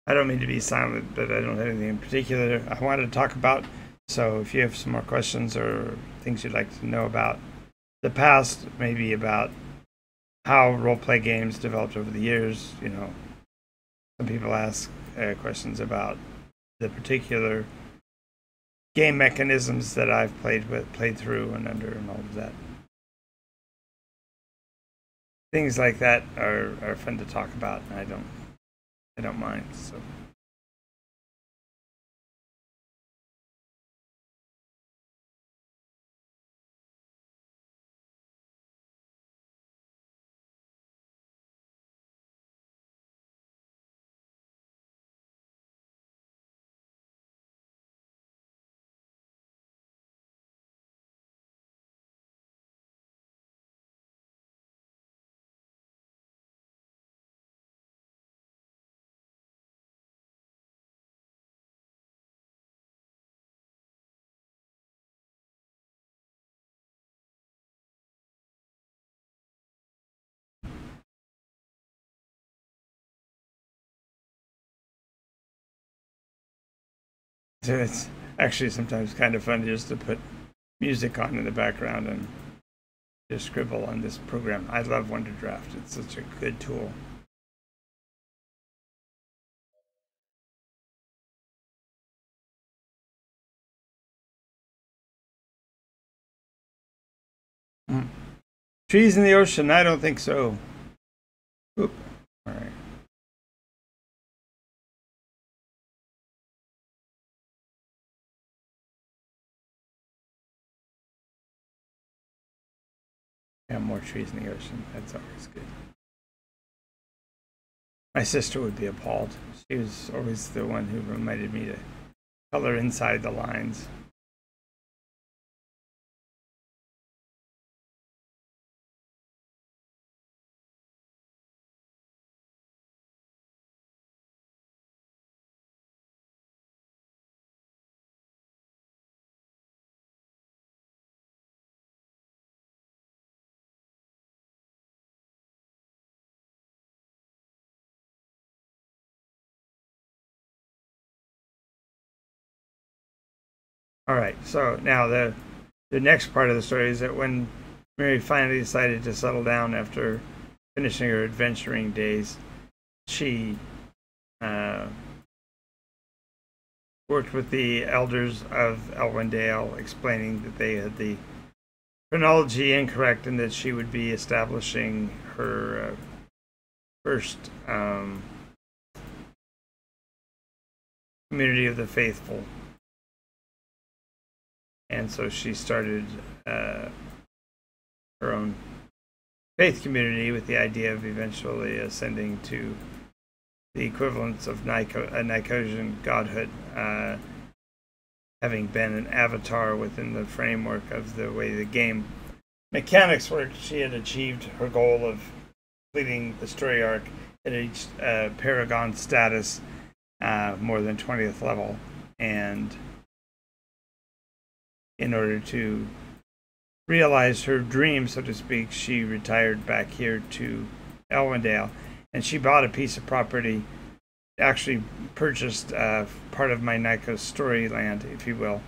I don't mean to be silent, but I don't have anything in particular I wanted to talk about. So if you have some more questions or things you'd like to know about the past, maybe about how role-play games developed over the years, you know, some people ask questions about the particular game mechanisms that I've played through and under and all of that. Things like that are fun to talk about, and I don't mind. So it's actually sometimes kind of fun just to put music on in the background and just scribble on this program. I love WonderDraft. It's such a good tool. Trees in the ocean? I don't think so. Oop. All right. Yeah, more trees in the ocean. That's always good. My sister would be appalled. She was always the one who reminded me to color inside the lines. All right, so now the next part of the story is that when Mary finally decided to settle down after finishing her adventuring days, she worked with the elders of Elwendale, explaining that they had the chronology incorrect and that she would be establishing her first community of the faithful. And so she started her own faith community with the idea of eventually ascending to the equivalence of Nycosian godhood, having been an avatar within the framework of the way the game mechanics worked. She had achieved her goal of completing the story arc at each Paragon status, more than 20th level, and in order to realize her dream, so to speak, she retired back here to Elwendale, and she bought a piece of property, actually purchased part of my Nykos story land, if you will,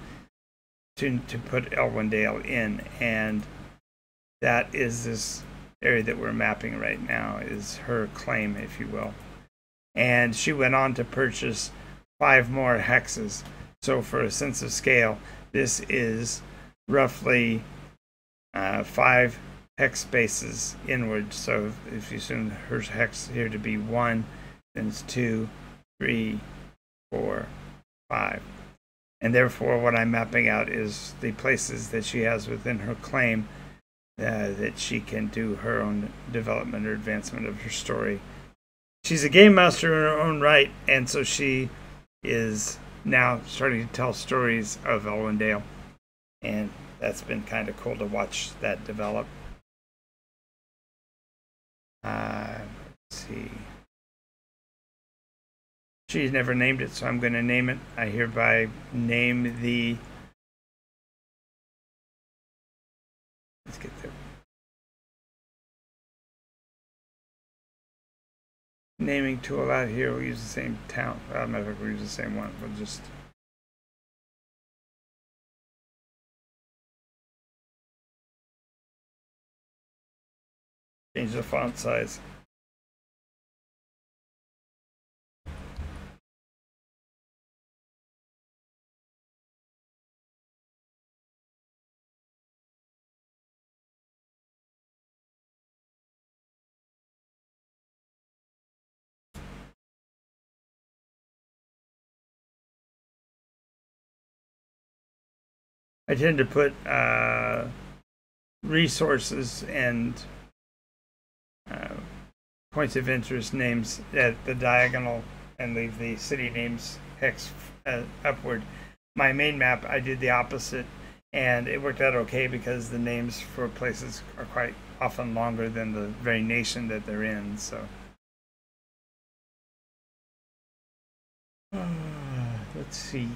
to put Elwendale in, and that is this area that we're mapping right now, is her claim, if you will. And she went on to purchase 5 more hexes. So for a sense of scale, this is roughly 5 hex spaces inward. So if you assume her hex here to be 1, then it's 2, 3, 4, 5. And therefore what I'm mapping out is the places that she has within her claim that she can do her own development or advancement of her story. She's a game master in her own right, and so she is now starting to tell stories of Elwendale, and that's been kind of cool to watch that develop. Let's see. She's never named it, so I'm going to name it. I hereby name the... Let's get there. naming tool out here. We'll use the same town. I don't know if we'll use the same one. We'll just change the font size. I tend to put resources and points of interest names at the diagonal and leave the city names hex upward. My main map, I did the opposite, and it worked out okay because the names for places are quite often longer than the very nation that they're in. So let's see.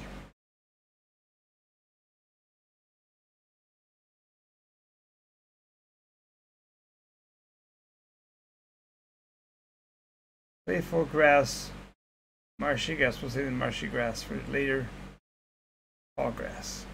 Playful grass, marshy grass. We'll say the marshy grass for later. Tall grass.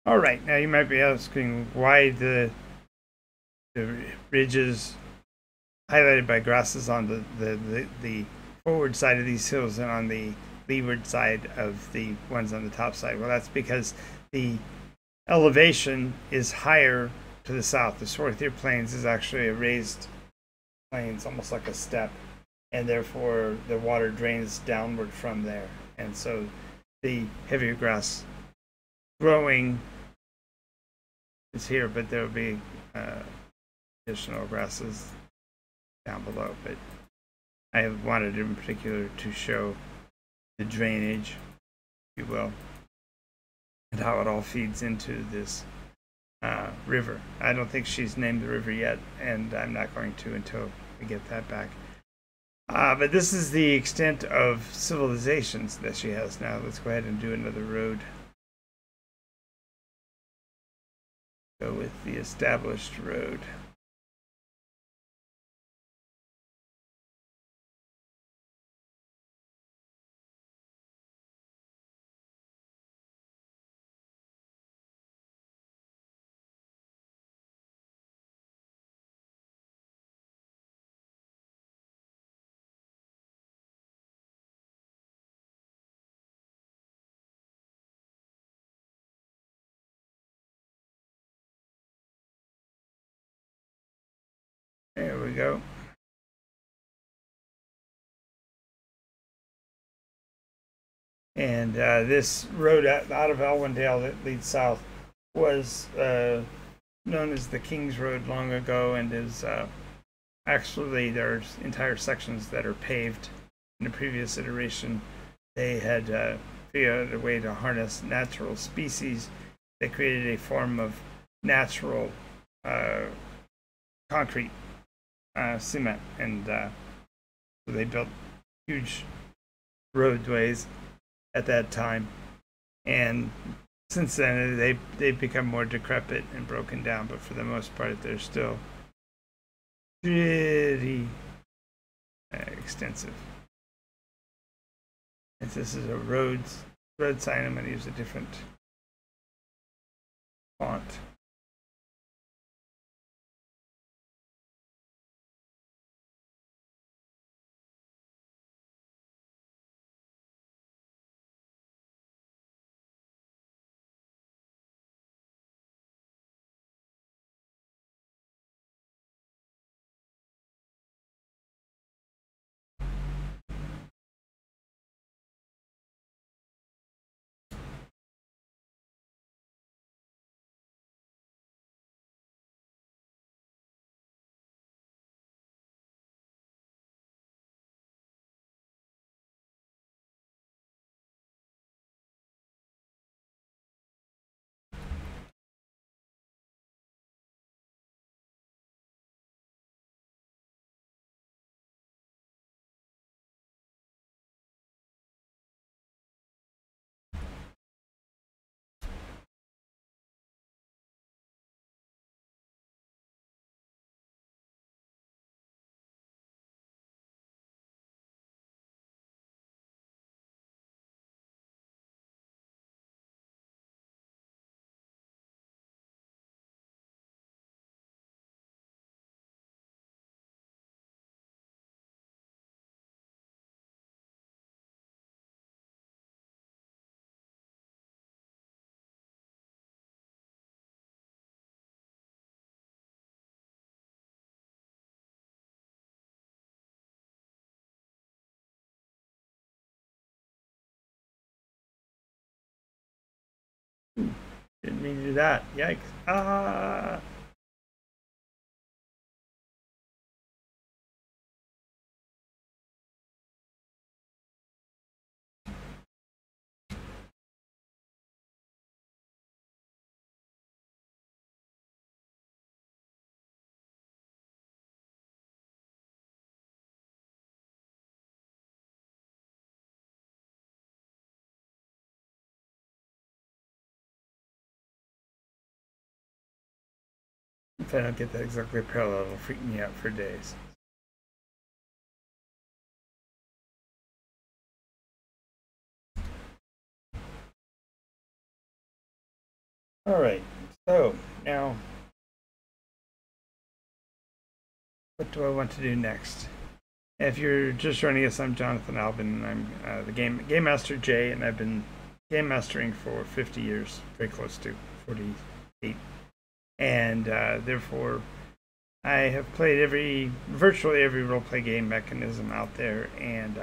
All right, now you might be asking why the ridges highlighted by grasses on the forward side of these hills and on the leeward side of the ones on the top side. Well, that's because the elevation is higher to the south. The Swarthier Plains is actually a raised plains, almost like a step, and therefore the water drains downward from there. And so the heavier grass growing is here, but there will be additional grasses down below. But I have wanted in particular to show the drainage, if you will, and how it all feeds into this river. I don't think she's named the river yet, and I'm not going to until we get that back. But this is the extent of civilizations that she has now. Let's go ahead and do another road. Go with the established road. There we go. And this road out of Elwindale that leads south was known as the King's Road long ago, and is actually, there's entire sections that are paved. In the previous iteration, they had figured out a way to harness natural species. They created a form of natural concrete cement, and so they built huge roadways at that time. And since then, they've become more decrepit and broken down, but for the most part, they're still pretty extensive. If this is a road sign, I'm going to use a different font. Didn't mean to do that. Yikes. Ah! If I don't get that exactly parallel, it'll freak me out for days. All right, so now what do I want to do next? If you're just joining us, I'm Jonathan Albin, and I'm the Game Master Jay, and I've been game mastering for 50 years, very close to 48, and therefore I have played virtually every role-play game mechanism out there, and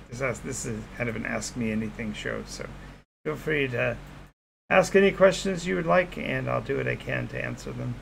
this is kind of an Ask Me Anything show, so feel free to ask any questions you would like, and I'll do what I can to answer them.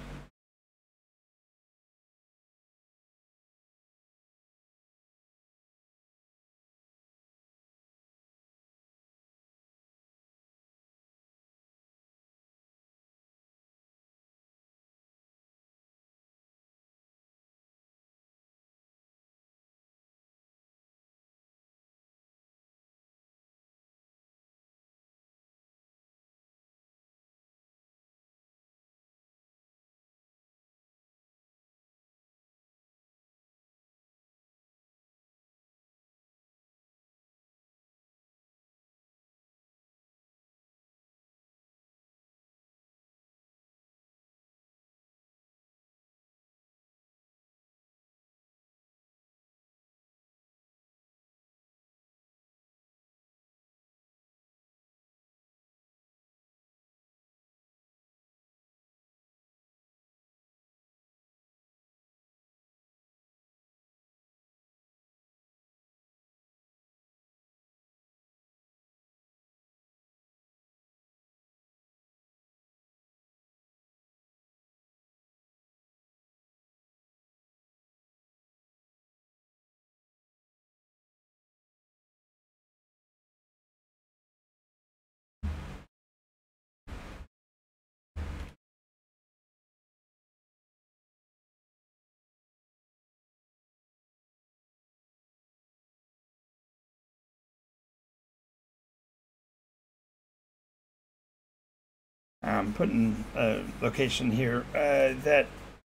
I'm putting a location here that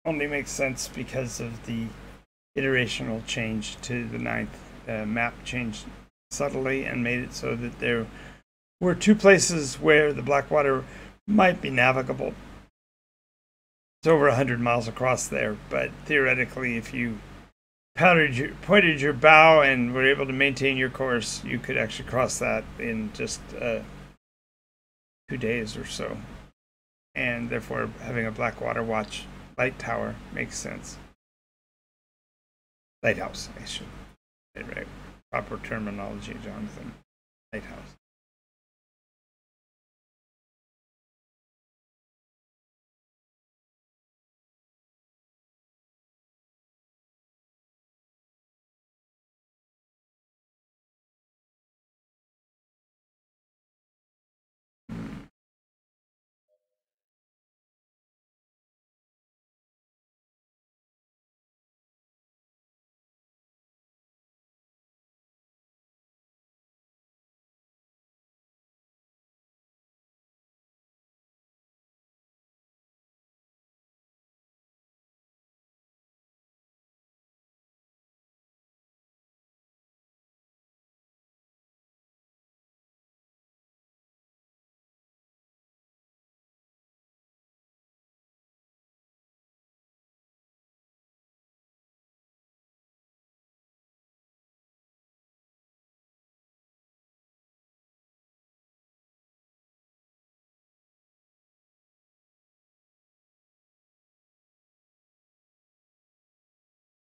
only makes sense because of the iterational change to the 9th. Map changed subtly and made it so that there were 2 places where the Blackwater might be navigable. It's over 100 miles across there, but theoretically, if you pointed your bow and were able to maintain your course, you could actually cross that in just 2 days or so. And therefore, having a Blackwater Watch light tower makes sense. Lighthouse, I should say, right? Proper terminology, Jonathan. Lighthouse.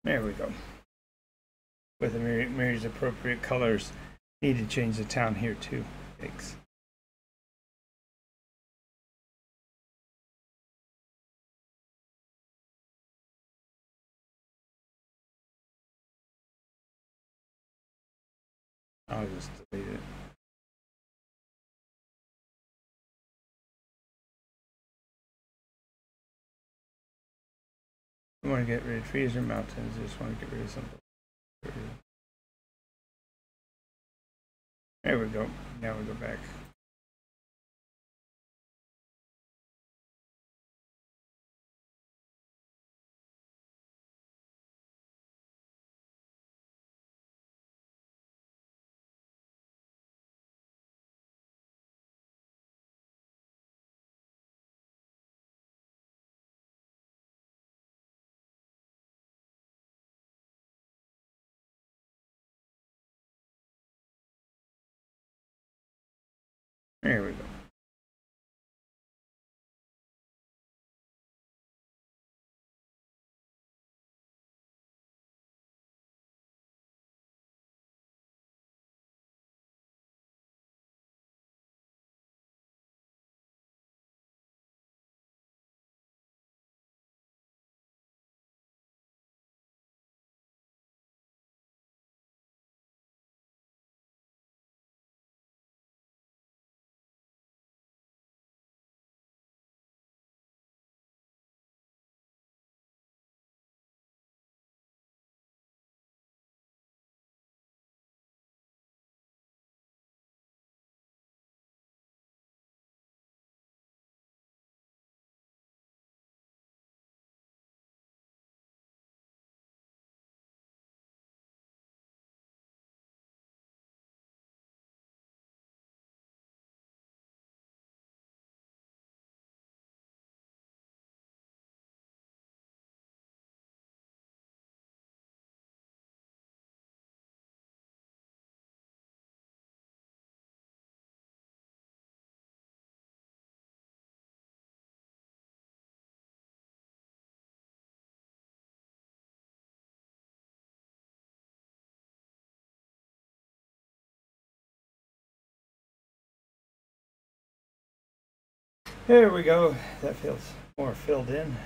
There we go. With Mary's appropriate colors. Need to change the town here too. Thanks. I'll just delete it. I want to get rid of trees or mountains. I just want to get rid of something. There we go. Now we go back. There we go. There we go. That feels more filled in.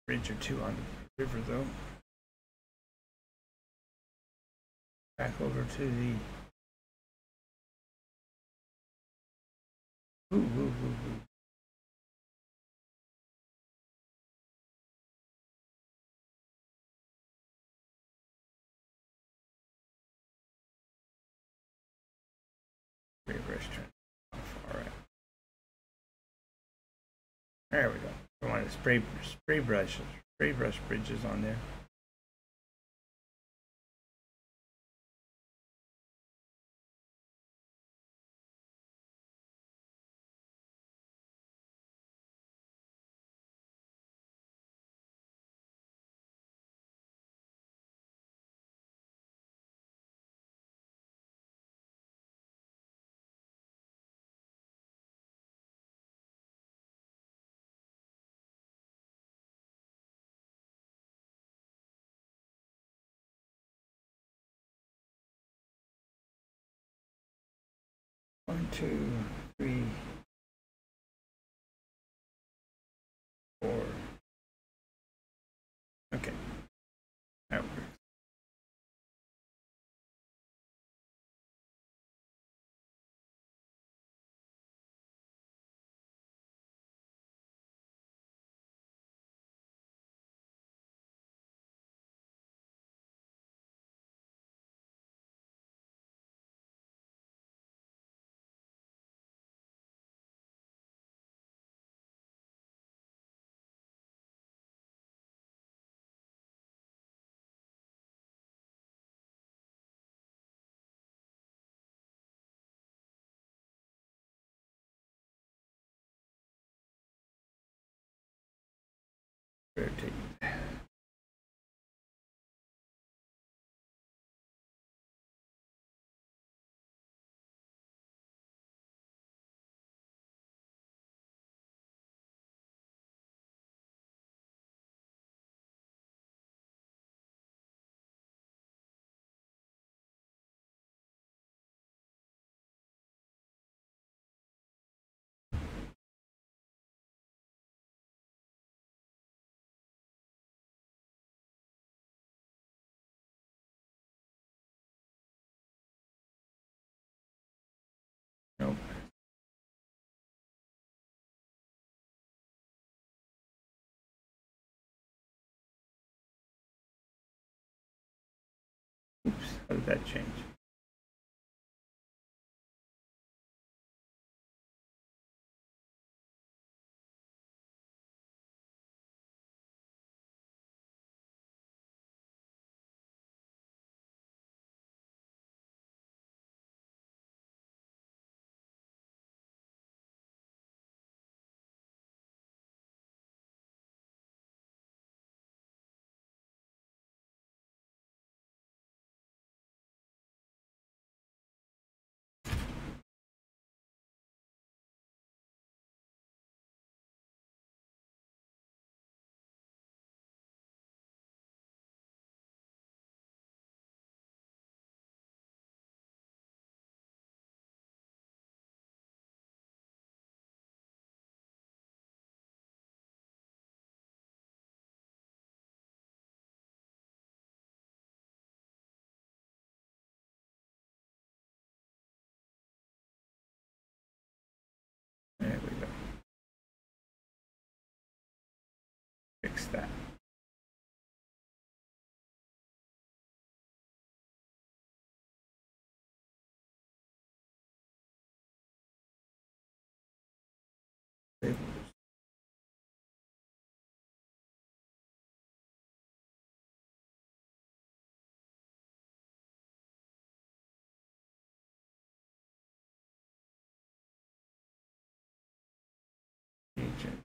Bridge or 2 on the river, though. Back over to the. Ooh. Refresh turn. There we go. I want to spray brush bridges on there. One, two, three, four. Okay. That works. Rotate. Nope. Oops. How did that change? There we go. Fix that. Agent.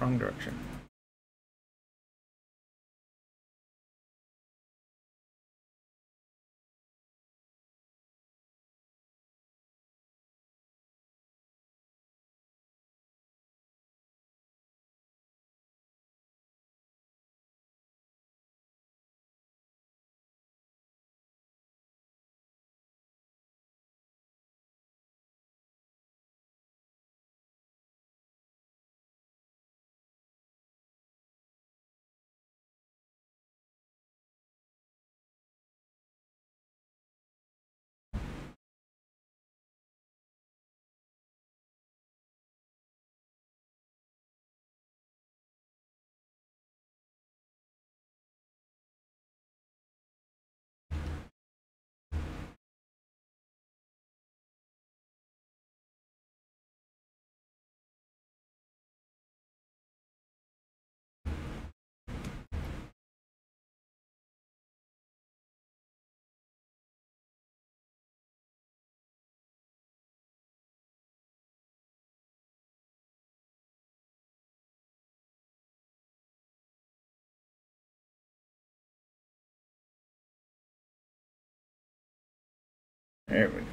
Wrong direction. There we go.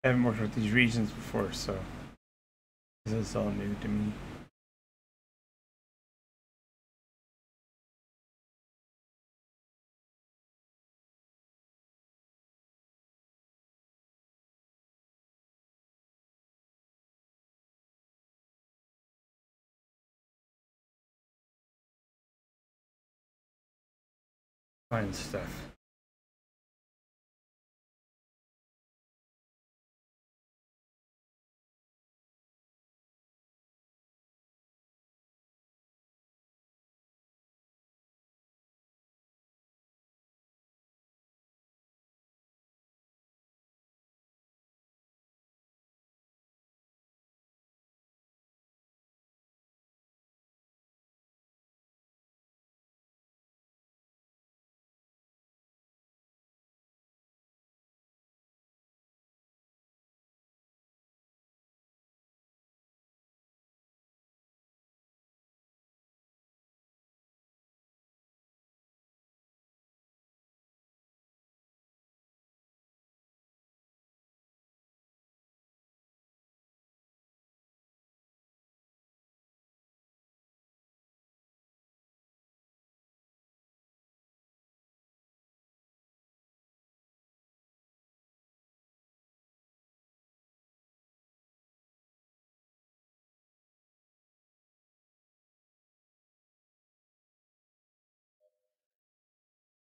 I haven't worked with these regions before, so this is all new to me. Fun stuff.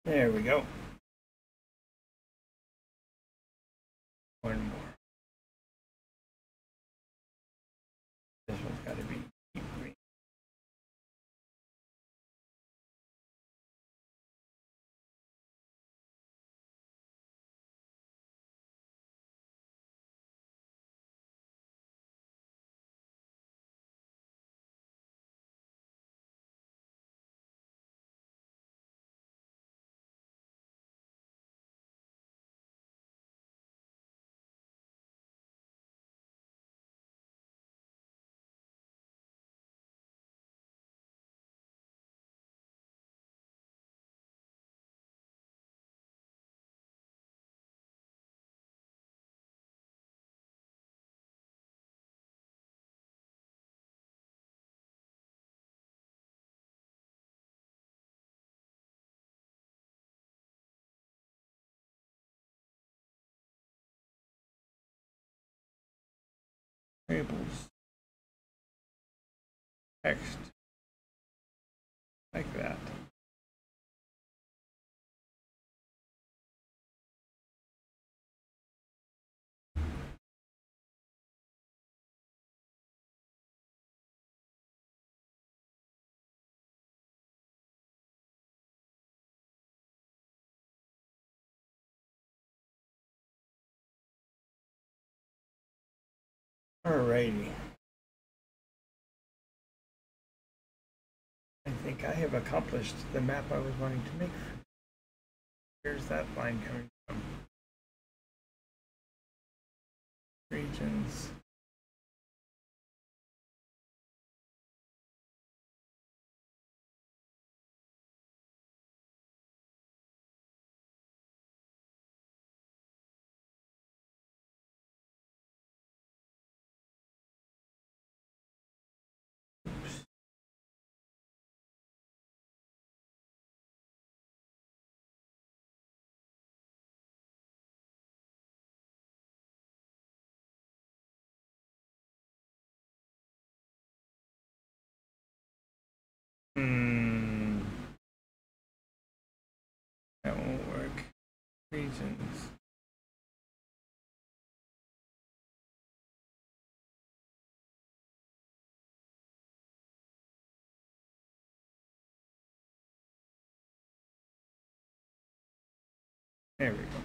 There we go. More and more. This one's got to be deep green. Variables. Text. Like that. Alrighty. I think I have accomplished the map I was wanting to make. Here's that line coming from. Regions. Oops. That won't work. Regions. There we go.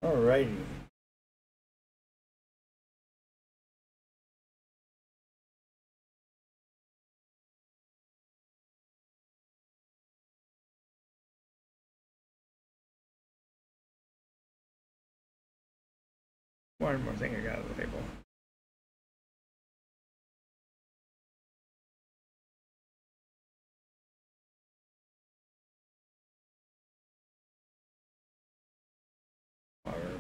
Alrighty. One more thing I got to label. Water.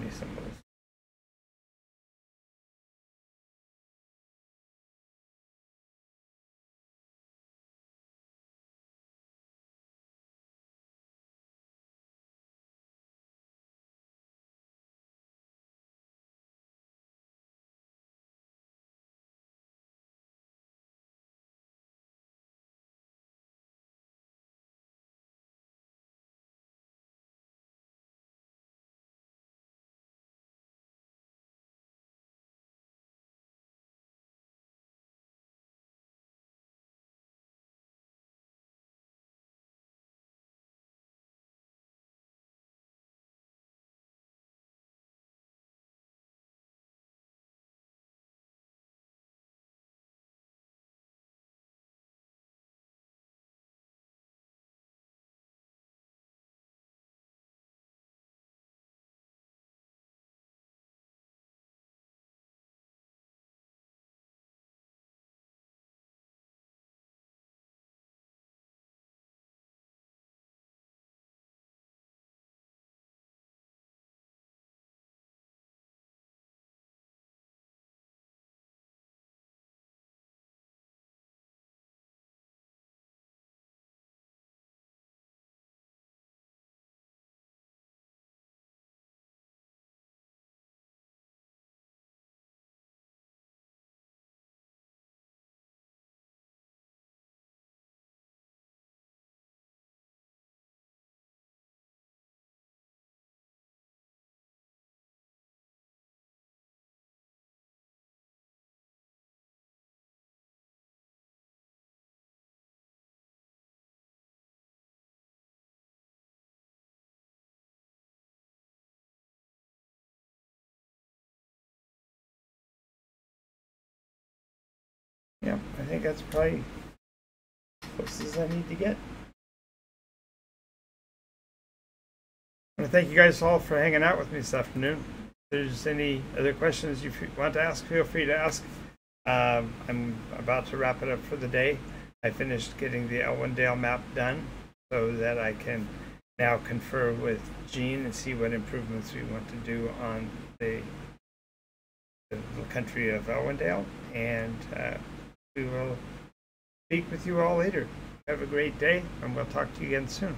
many symbols. Yeah, I think that's probably as close as I need to get. I want to thank you guys all for hanging out with me this afternoon. If there's any other questions you want to ask, feel free to ask. I'm about to wrap it up for the day. I finished getting the Elwindale map done so that I can now confer with Gene and see what improvements we want to do on the country of Elwindale. And we will speak with you all later. Have a great day, and we'll talk to you again soon.